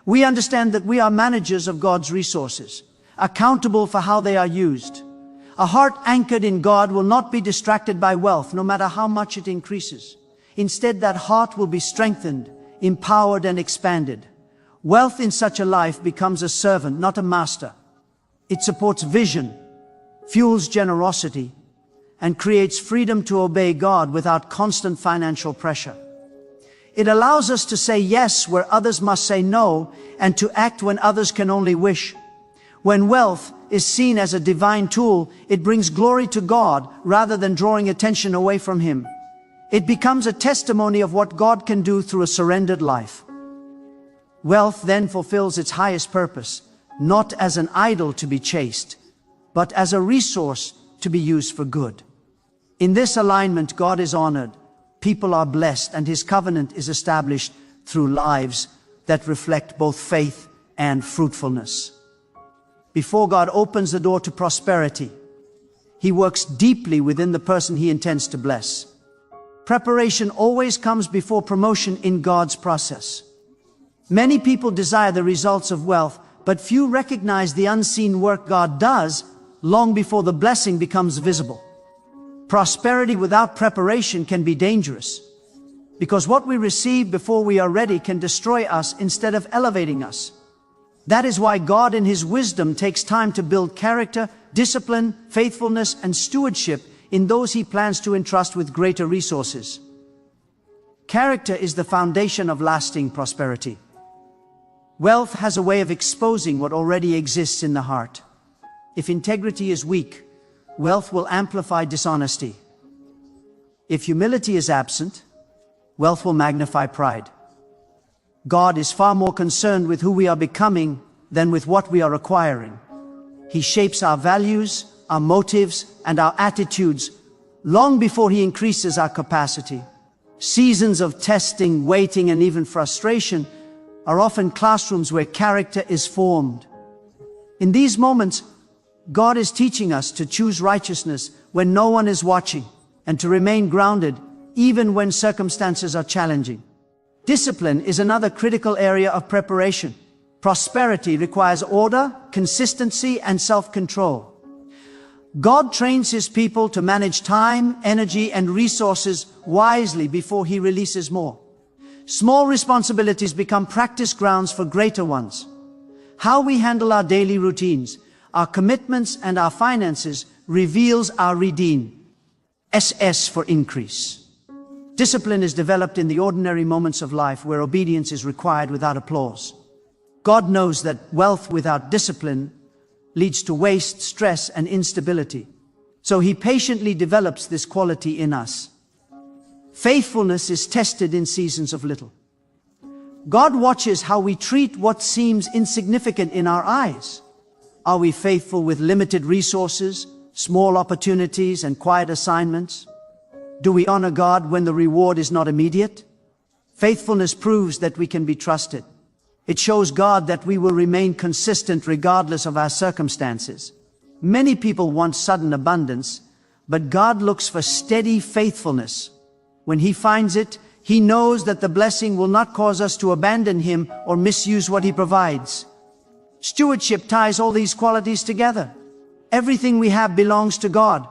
We understand that we are managers of God's resources, accountable for how they are used. A heart anchored in God will not be distracted by wealth, no matter how much it increases. Instead, that heart will be strengthened, empowered, and expanded. Wealth in such a life becomes a servant, not a master. It supports vision, fuels generosity, and creates freedom to obey God without constant financial pressure. It allows us to say yes where others must say no, and to act when others can only wish. When wealth is seen as a divine tool, it brings glory to God rather than drawing attention away from Him. It becomes a testimony of what God can do through a surrendered life. Wealth then fulfills its highest purpose, not as an idol to be chased, but as a resource to be used for good. In this alignment, God is honored, people are blessed, and His covenant is established through lives that reflect both faith and fruitfulness. Before God opens the door to prosperity, He works deeply within the person He intends to bless. Preparation always comes before promotion in God's process. Many people desire the results of wealth, but few recognize the unseen work God does long before the blessing becomes visible. Prosperity without preparation can be dangerous, because what we receive before we are ready can destroy us instead of elevating us. That is why God in His wisdom takes time to build character, discipline, faithfulness, and stewardship in those He plans to entrust with greater resources. Character is the foundation of lasting prosperity. Wealth has a way of exposing what already exists in the heart. If integrity is weak, wealth will amplify dishonesty. If humility is absent, wealth will magnify pride. God is far more concerned with who we are becoming than with what we are acquiring. He shapes our values, our motives, and our attitudes long before He increases our capacity. Seasons of testing, waiting, and even frustration are often classrooms where character is formed. In these moments, God is teaching us to choose righteousness when no one is watching, and to remain grounded even when circumstances are challenging. Discipline is another critical area of preparation. Prosperity requires order, consistency, and self-control. God trains His people to manage time, energy, and resources wisely before He releases more. Small responsibilities become practice grounds for greater ones. How we handle our daily routines, our commitments, and our finances reveals our redeem. SS for increase. Discipline is developed in the ordinary moments of life where obedience is required without applause. God knows that wealth without discipline leads to waste, stress, and instability. So He patiently develops this quality in us. Faithfulness is tested in seasons of little. God watches how we treat what seems insignificant in our eyes. Are we faithful with limited resources, small opportunities, and quiet assignments? Do we honor God when the reward is not immediate? Faithfulness proves that we can be trusted. It shows God that we will remain consistent regardless of our circumstances. Many people want sudden abundance, but God looks for steady faithfulness. When he finds it, he knows that the blessing will not cause us to abandon him or misuse what he provides. Stewardship ties all these qualities together. Everything we have belongs to God,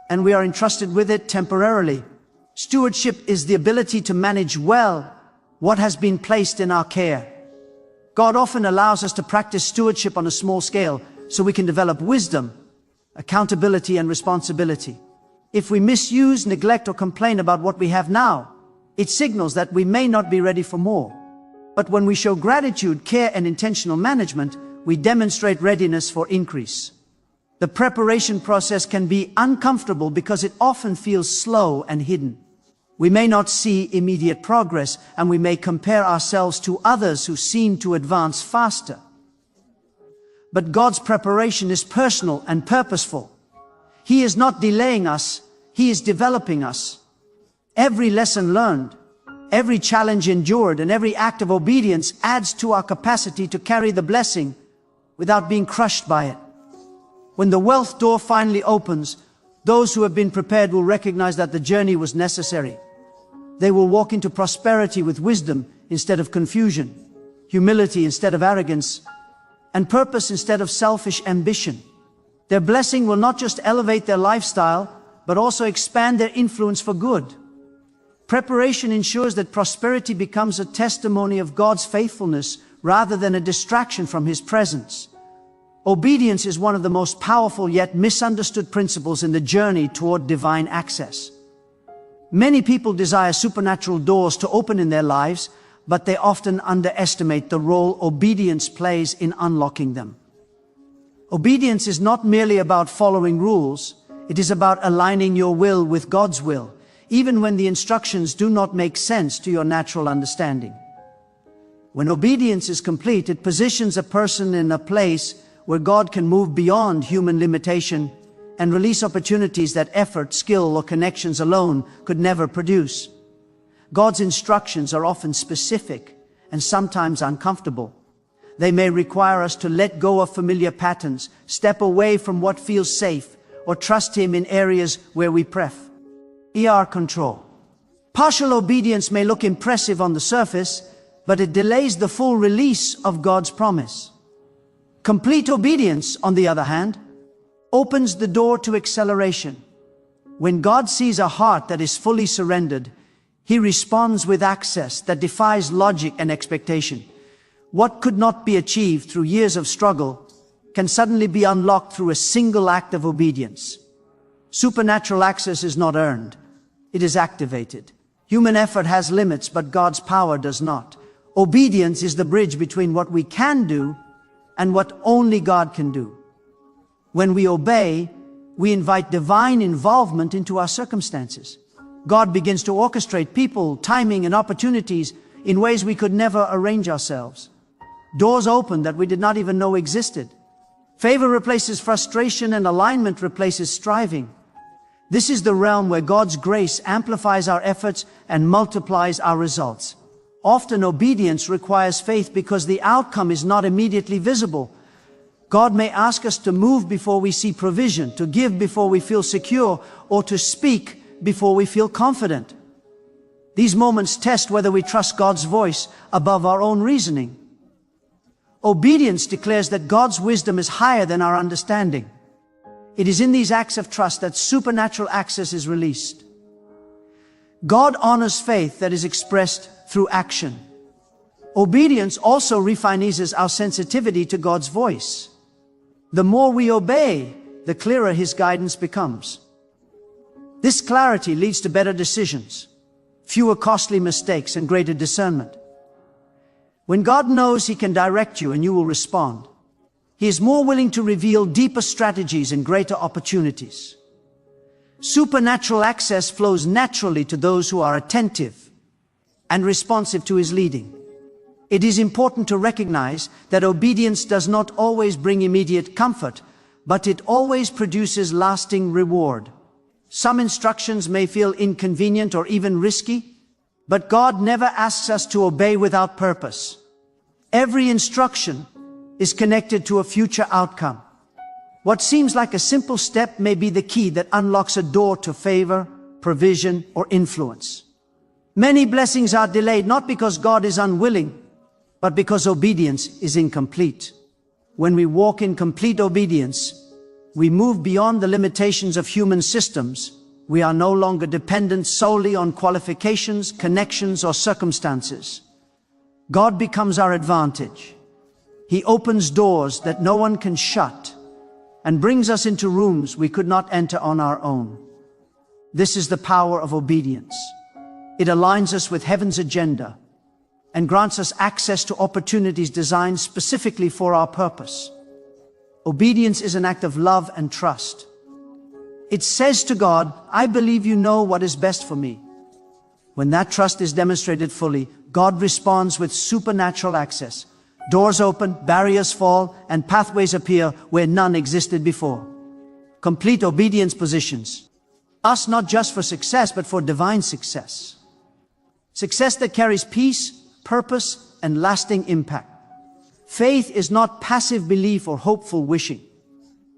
and we are entrusted with it temporarily. Stewardship is the ability to manage well what has been placed in our care. God often allows us to practice stewardship on a small scale so we can develop wisdom, accountability, and responsibility. If we misuse, neglect, or complain about what we have now, it signals that we may not be ready for more. But when we show gratitude, care, and intentional management, we demonstrate readiness for increase. The preparation process can be uncomfortable because it often feels slow and hidden. We may not see immediate progress, and we may compare ourselves to others who seem to advance faster. But God's preparation is personal and purposeful. He is not delaying us, He is developing us. Every lesson learned, every challenge endured, and every act of obedience adds to our capacity to carry the blessing without being crushed by it. When the wealth door finally opens, those who have been prepared will recognize that the journey was necessary. They will walk into prosperity with wisdom instead of confusion, humility instead of arrogance, and purpose instead of selfish ambition. Their blessing will not just elevate their lifestyle, but also expand their influence for good. Preparation ensures that prosperity becomes a testimony of God's faithfulness rather than a distraction from His presence. Obedience is one of the most powerful yet misunderstood principles in the journey toward divine access. Many people desire supernatural doors to open in their lives, but they often underestimate the role obedience plays in unlocking them. Obedience is not merely about following rules, it is about aligning your will with God's will, even when the instructions do not make sense to your natural understanding. When obedience is complete, it positions a person in a place where God can move beyond human limitation and release opportunities that effort, skill, or connections alone could never produce. God's instructions are often specific and sometimes uncomfortable. They may require us to let go of familiar patterns, step away from what feels safe, or trust Him in areas where we prefer control. Partial obedience may look impressive on the surface, but it delays the full release of God's promise. Complete obedience, on the other hand, opens the door to acceleration. When God sees a heart that is fully surrendered, He responds with access that defies logic and expectation. What could not be achieved through years of struggle can suddenly be unlocked through a single act of obedience. Supernatural access is not earned, it is activated. Human effort has limits, but God's power does not. Obedience is the bridge between what we can do and what only God can do. When we obey, we invite divine involvement into our circumstances. God begins to orchestrate people, timing, and opportunities in ways we could never arrange ourselves. Doors open that we did not even know existed. Favor replaces frustration, and alignment replaces striving. This is the realm where God's grace amplifies our efforts and multiplies our results. Often obedience requires faith because the outcome is not immediately visible. God may ask us to move before we see provision, to give before we feel secure, or to speak before we feel confident. These moments test whether we trust God's voice above our own reasoning. Obedience declares that God's wisdom is higher than our understanding. It is in these acts of trust that supernatural access is released. God honors faith that is expressed through action. Obedience also refines our sensitivity to God's voice. The more we obey, the clearer His guidance becomes. This clarity leads to better decisions, fewer costly mistakes, and greater discernment. When God knows He can direct you and you will respond, He is more willing to reveal deeper strategies and greater opportunities. Supernatural access flows naturally to those who are attentive and responsive to His leading. It is important to recognize that obedience does not always bring immediate comfort, but it always produces lasting reward. Some instructions may feel inconvenient or even risky, but God never asks us to obey without purpose. Every instruction is connected to a future outcome. What seems like a simple step may be the key that unlocks a door to favor, provision, or influence. Many blessings are delayed not because God is unwilling, but because obedience is incomplete. When we walk in complete obedience, we move beyond the limitations of human systems. We are no longer dependent solely on qualifications, connections, or circumstances. God becomes our advantage. He opens doors that no one can shut and brings us into rooms we could not enter on our own. This is the power of obedience. It aligns us with heaven's agenda and grants us access to opportunities designed specifically for our purpose. Obedience is an act of love and trust. It says to God, I believe you know what is best for me. When that trust is demonstrated fully, God responds with supernatural access. Doors open, barriers fall, and pathways appear where none existed before. Complete obedience positions us not just for success, but for divine success. Success that carries peace, purpose, and lasting impact. Faith is not passive belief or hopeful wishing.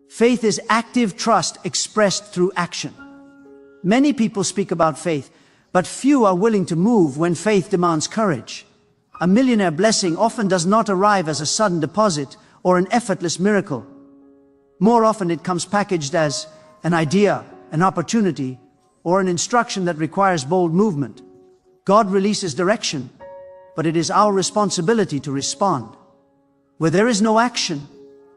Faith is active trust expressed through action. Many people speak about faith, but few are willing to move when faith demands courage. A millionaire blessing often does not arrive as a sudden deposit or an effortless miracle. More often it comes packaged as an idea, an opportunity, or an instruction that requires bold movement. God releases direction, but it is our responsibility to respond. Where there is no action,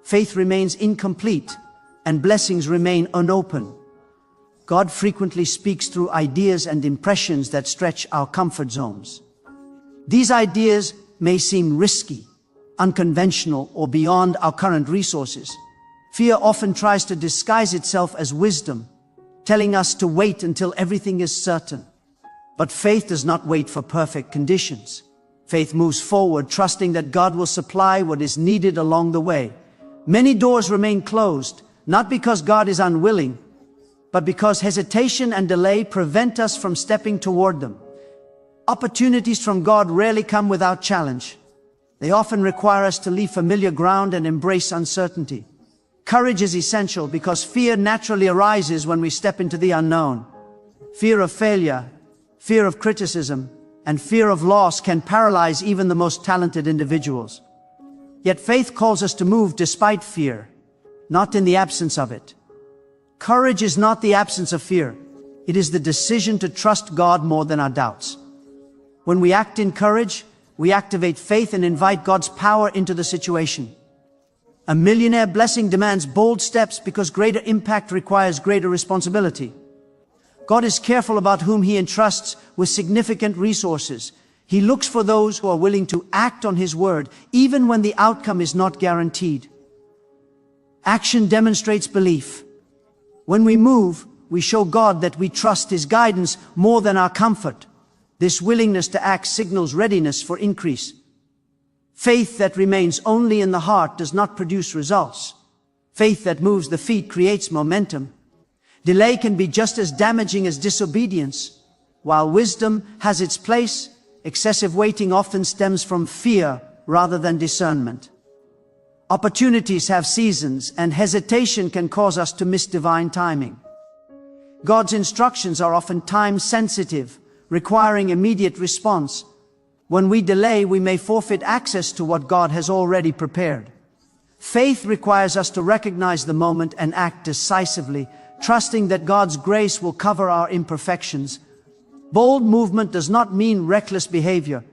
faith remains incomplete and blessings remain unopened. God frequently speaks through ideas and impressions that stretch our comfort zones. These ideas may seem risky, unconventional, or beyond our current resources. Fear often tries to disguise itself as wisdom, telling us to wait until everything is certain. But faith does not wait for perfect conditions. Faith moves forward, trusting that God will supply what is needed along the way. Many doors remain closed, not because God is unwilling, but because hesitation and delay prevent us from stepping toward them. Opportunities from God rarely come without challenge. They often require us to leave familiar ground and embrace uncertainty. Courage is essential because fear naturally arises when we step into the unknown. Fear of failure, fear of criticism, and fear of loss can paralyze even the most talented individuals. Yet faith calls us to move despite fear, not in the absence of it. Courage is not the absence of fear. It is the decision to trust God more than our doubts. When we act in courage, we activate faith and invite God's power into the situation. A millionaire blessing demands bold steps because greater impact requires greater responsibility. God is careful about whom He entrusts with significant resources. He looks for those who are willing to act on His word, even when the outcome is not guaranteed. Action demonstrates belief. When we move, we show God that we trust His guidance more than our comfort. This willingness to act signals readiness for increase. Faith that remains only in the heart does not produce results. Faith that moves the feet creates momentum. Delay can be just as damaging as disobedience. While wisdom has its place, excessive waiting often stems from fear rather than discernment. Opportunities have seasons, and hesitation can cause us to miss divine timing. God's instructions are often time-sensitive, requiring immediate response. When we delay, we may forfeit access to what God has already prepared. Faith requires us to recognize the moment and act decisively, trusting that God's grace will cover our imperfections. Bold movement does not mean reckless behavior.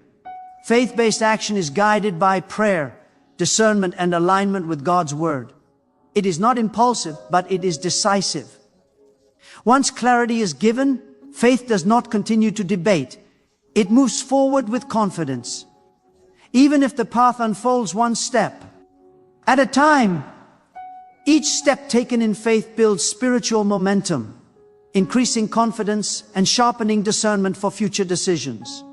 Faith-based action is guided by prayer, discernment, and alignment with God's word. It is not impulsive, but it is decisive. Once clarity is given, faith does not continue to debate. It moves forward with confidence. Even if the path unfolds one step at a time, each step taken in faith builds spiritual momentum, increasing confidence and sharpening discernment for future decisions.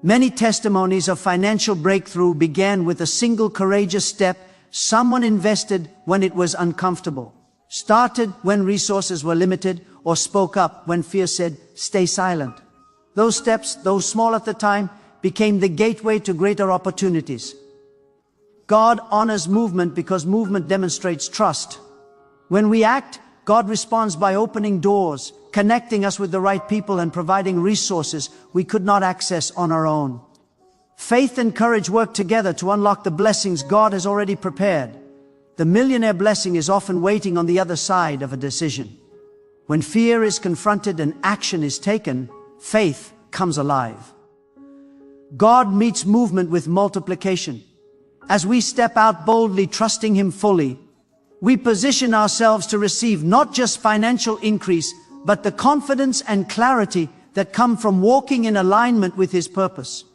Many testimonies of financial breakthrough began with a single courageous step someone invested when it was uncomfortable, started when resources were limited, or spoke up when fear said, stay silent. Those steps, though small at the time, became the gateway to greater opportunities. God honors movement because movement demonstrates trust. When we act, God responds by opening doors, connecting us with the right people and providing resources we could not access on our own. Faith and courage work together to unlock the blessings God has already prepared. The millionaire blessing is often waiting on the other side of a decision. When fear is confronted and action is taken, faith comes alive. God meets movement with multiplication. As we step out boldly, trusting Him fully, we position ourselves to receive not just financial increase, but the confidence and clarity that come from walking in alignment with His purpose.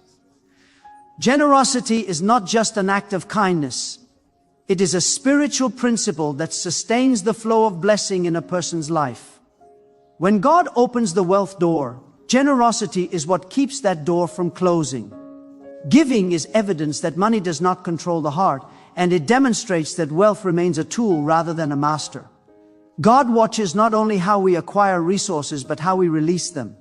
Generosity is not just an act of kindness. It is a spiritual principle that sustains the flow of blessing in a person's life. When God opens the wealth door, generosity is what keeps that door from closing. Giving is evidence that money does not control the heart, and it demonstrates that wealth remains a tool rather than a master. God watches not only how we acquire resources, but how we release them.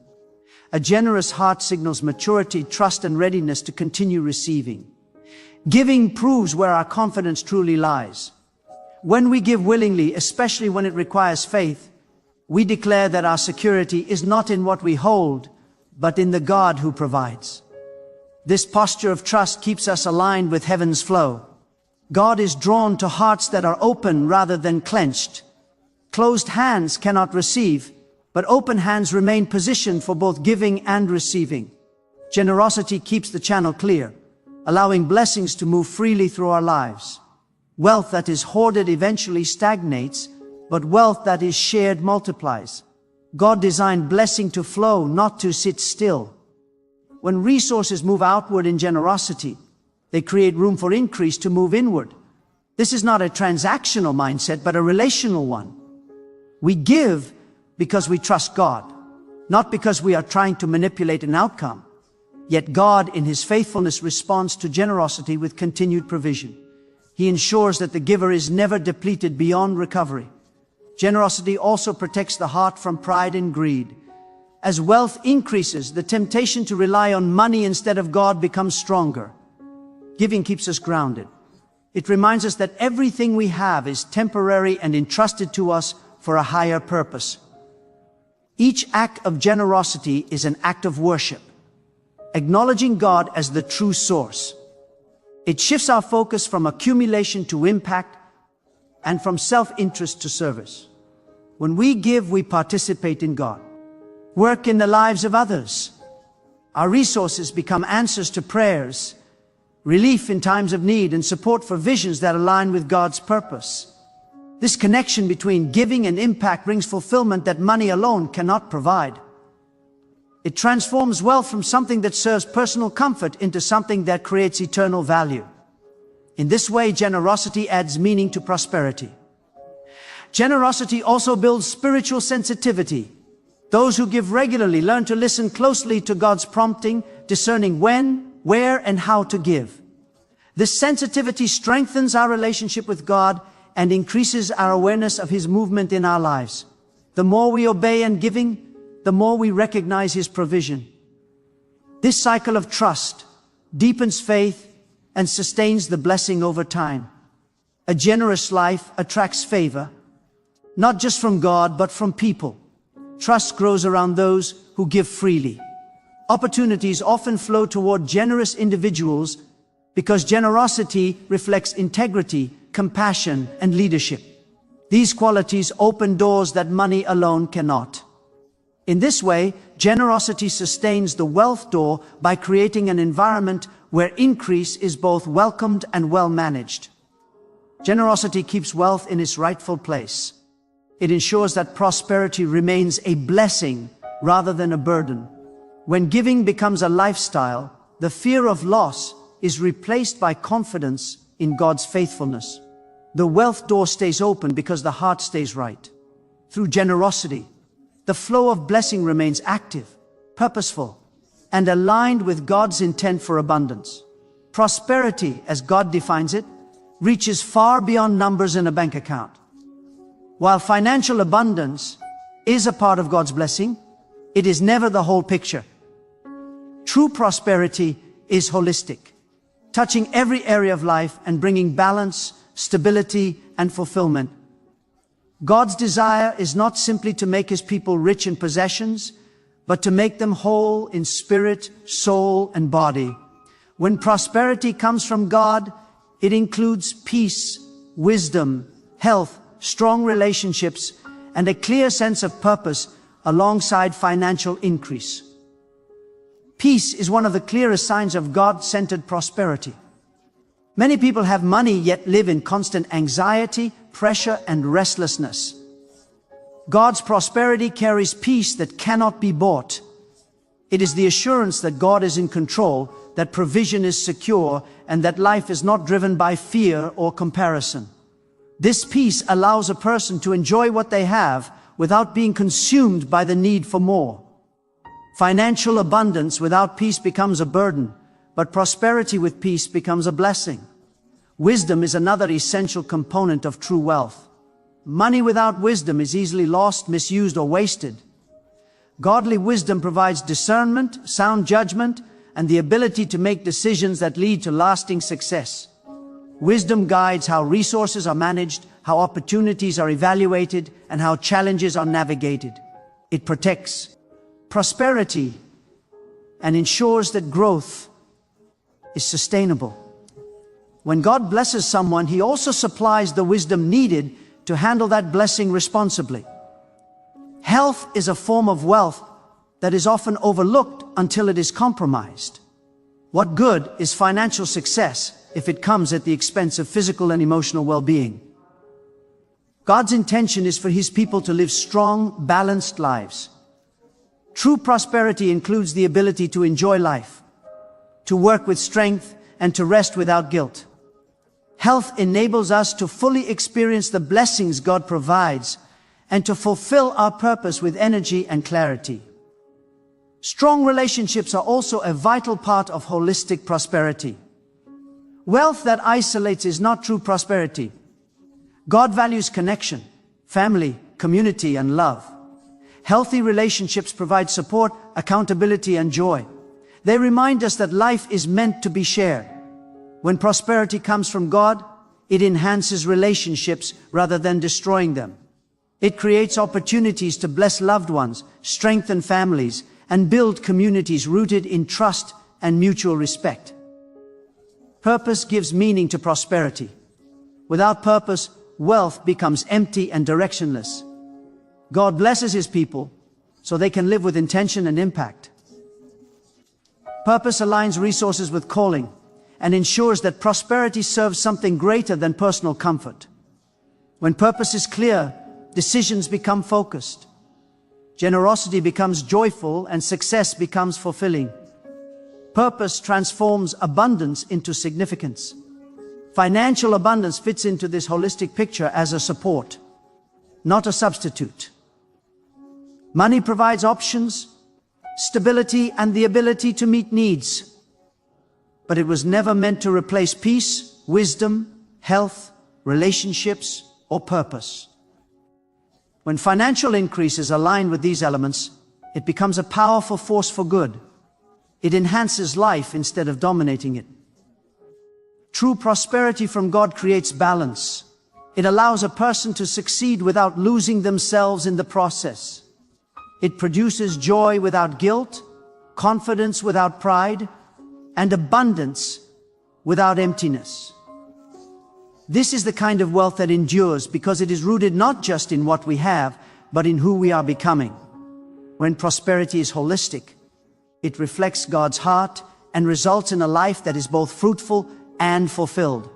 A generous heart signals maturity, trust, and readiness to continue receiving. Giving proves where our confidence truly lies. When we give willingly, especially when it requires faith, we declare that our security is not in what we hold, but in the God who provides. This posture of trust keeps us aligned with heaven's flow. God is drawn to hearts that are open rather than clenched. Closed hands cannot receive, but open hands remain positioned for both giving and receiving. Generosity keeps the channel clear, allowing blessings to move freely through our lives. Wealth that is hoarded eventually stagnates, but wealth that is shared multiplies. God designed blessing to flow, not to sit still. When resources move outward in generosity, they create room for increase to move inward. This is not a transactional mindset, but a relational one. We give because we trust God, not because we are trying to manipulate an outcome. Yet God, in His faithfulness, responds to generosity with continued provision. He ensures that the giver is never depleted beyond recovery. Generosity also protects the heart from pride and greed. As wealth increases, the temptation to rely on money instead of God becomes stronger. Giving keeps us grounded. It reminds us that everything we have is temporary and entrusted to us for a higher purpose. Each act of generosity is an act of worship, acknowledging God as the true source. It shifts our focus from accumulation to impact and from self-interest to service. When we give, we participate in God, work in the lives of others. Our resources become answers to prayers, relief in times of need, and support for visions that align with God's purpose. This connection between giving and impact brings fulfillment that money alone cannot provide. It transforms wealth from something that serves personal comfort into something that creates eternal value. In this way, generosity adds meaning to prosperity. Generosity also builds spiritual sensitivity. Those who give regularly learn to listen closely to God's prompting, discerning when, where, and how to give. This sensitivity strengthens our relationship with God and increases our awareness of His movement in our lives. The more we obey in giving, the more we recognize His provision. This cycle of trust deepens faith and sustains the blessing over time. A generous life attracts favor, not just from God, but from people. Trust grows around those who give freely. Opportunities often flow toward generous individuals because generosity reflects integrity, compassion, and leadership. These qualities open doors that money alone cannot. In this way, generosity sustains the wealth door by creating an environment where increase is both welcomed and well managed. Generosity keeps wealth in its rightful place. It ensures that prosperity remains a blessing rather than a burden. When giving becomes a lifestyle, the fear of loss is replaced by confidence in God's faithfulness. The wealth door stays open because the heart stays right. Through generosity, the flow of blessing remains active, purposeful, and aligned with God's intent for abundance. Prosperity, as God defines it, reaches far beyond numbers in a bank account. While financial abundance is a part of God's blessing, it is never the whole picture. True prosperity is holistic, touching every area of life and bringing balance, stability, and fulfillment. God's desire is not simply to make his people rich in possessions, but to make them whole in spirit, soul, and body. When prosperity comes from God, it includes peace, wisdom, health, strong relationships, and a clear sense of purpose alongside financial increase. Peace is one of the clearest signs of God-centered prosperity. Many people have money yet live in constant anxiety, pressure, and restlessness. God's prosperity carries peace that cannot be bought. It is the assurance that God is in control, that provision is secure, and that life is not driven by fear or comparison. This peace allows a person to enjoy what they have without being consumed by the need for more. Financial abundance without peace becomes a burden, but prosperity with peace becomes a blessing. Wisdom is another essential component of true wealth. Money without wisdom is easily lost, misused, or wasted. Godly wisdom provides discernment, sound judgment, and the ability to make decisions that lead to lasting success. Wisdom guides how resources are managed, how opportunities are evaluated, and how challenges are navigated. It protects prosperity and ensures that growth is sustainable. When God blesses someone, he also supplies the wisdom needed to handle that blessing responsibly. Health is a form of wealth that is often overlooked until it is compromised. What good is financial success if it comes at the expense of physical and emotional well-being? God's intention is for his people to live strong, balanced lives. True prosperity includes the ability to enjoy life, to work with strength, and to rest without guilt. Health enables us to fully experience the blessings God provides and to fulfill our purpose with energy and clarity. Strong relationships are also a vital part of holistic prosperity. Wealth that isolates is not true prosperity. God values connection, family, community, and love. Healthy relationships provide support, accountability, and joy. They remind us that life is meant to be shared. When prosperity comes from God, it enhances relationships rather than destroying them. It creates opportunities to bless loved ones, strengthen families, and build communities rooted in trust and mutual respect. Purpose gives meaning to prosperity. Without purpose, wealth becomes empty and directionless. God blesses his people so they can live with intention and impact. Purpose aligns resources with calling and ensures that prosperity serves something greater than personal comfort. When purpose is clear, decisions become focused. Generosity becomes joyful and success becomes fulfilling. Purpose transforms abundance into significance. Financial abundance fits into this holistic picture as a support, not a substitute. Money provides options, stability, and the ability to meet needs. But it was never meant to replace peace, wisdom, health, relationships, or purpose. When financial increase is aligned with these elements, it becomes a powerful force for good. It enhances life instead of dominating it. True prosperity from God creates balance. It allows a person to succeed without losing themselves in the process. It produces joy without guilt, confidence without pride, and abundance without emptiness. This is the kind of wealth that endures because it is rooted not just in what we have, but in who we are becoming. When prosperity is holistic, it reflects God's heart and results in a life that is both fruitful and fulfilled.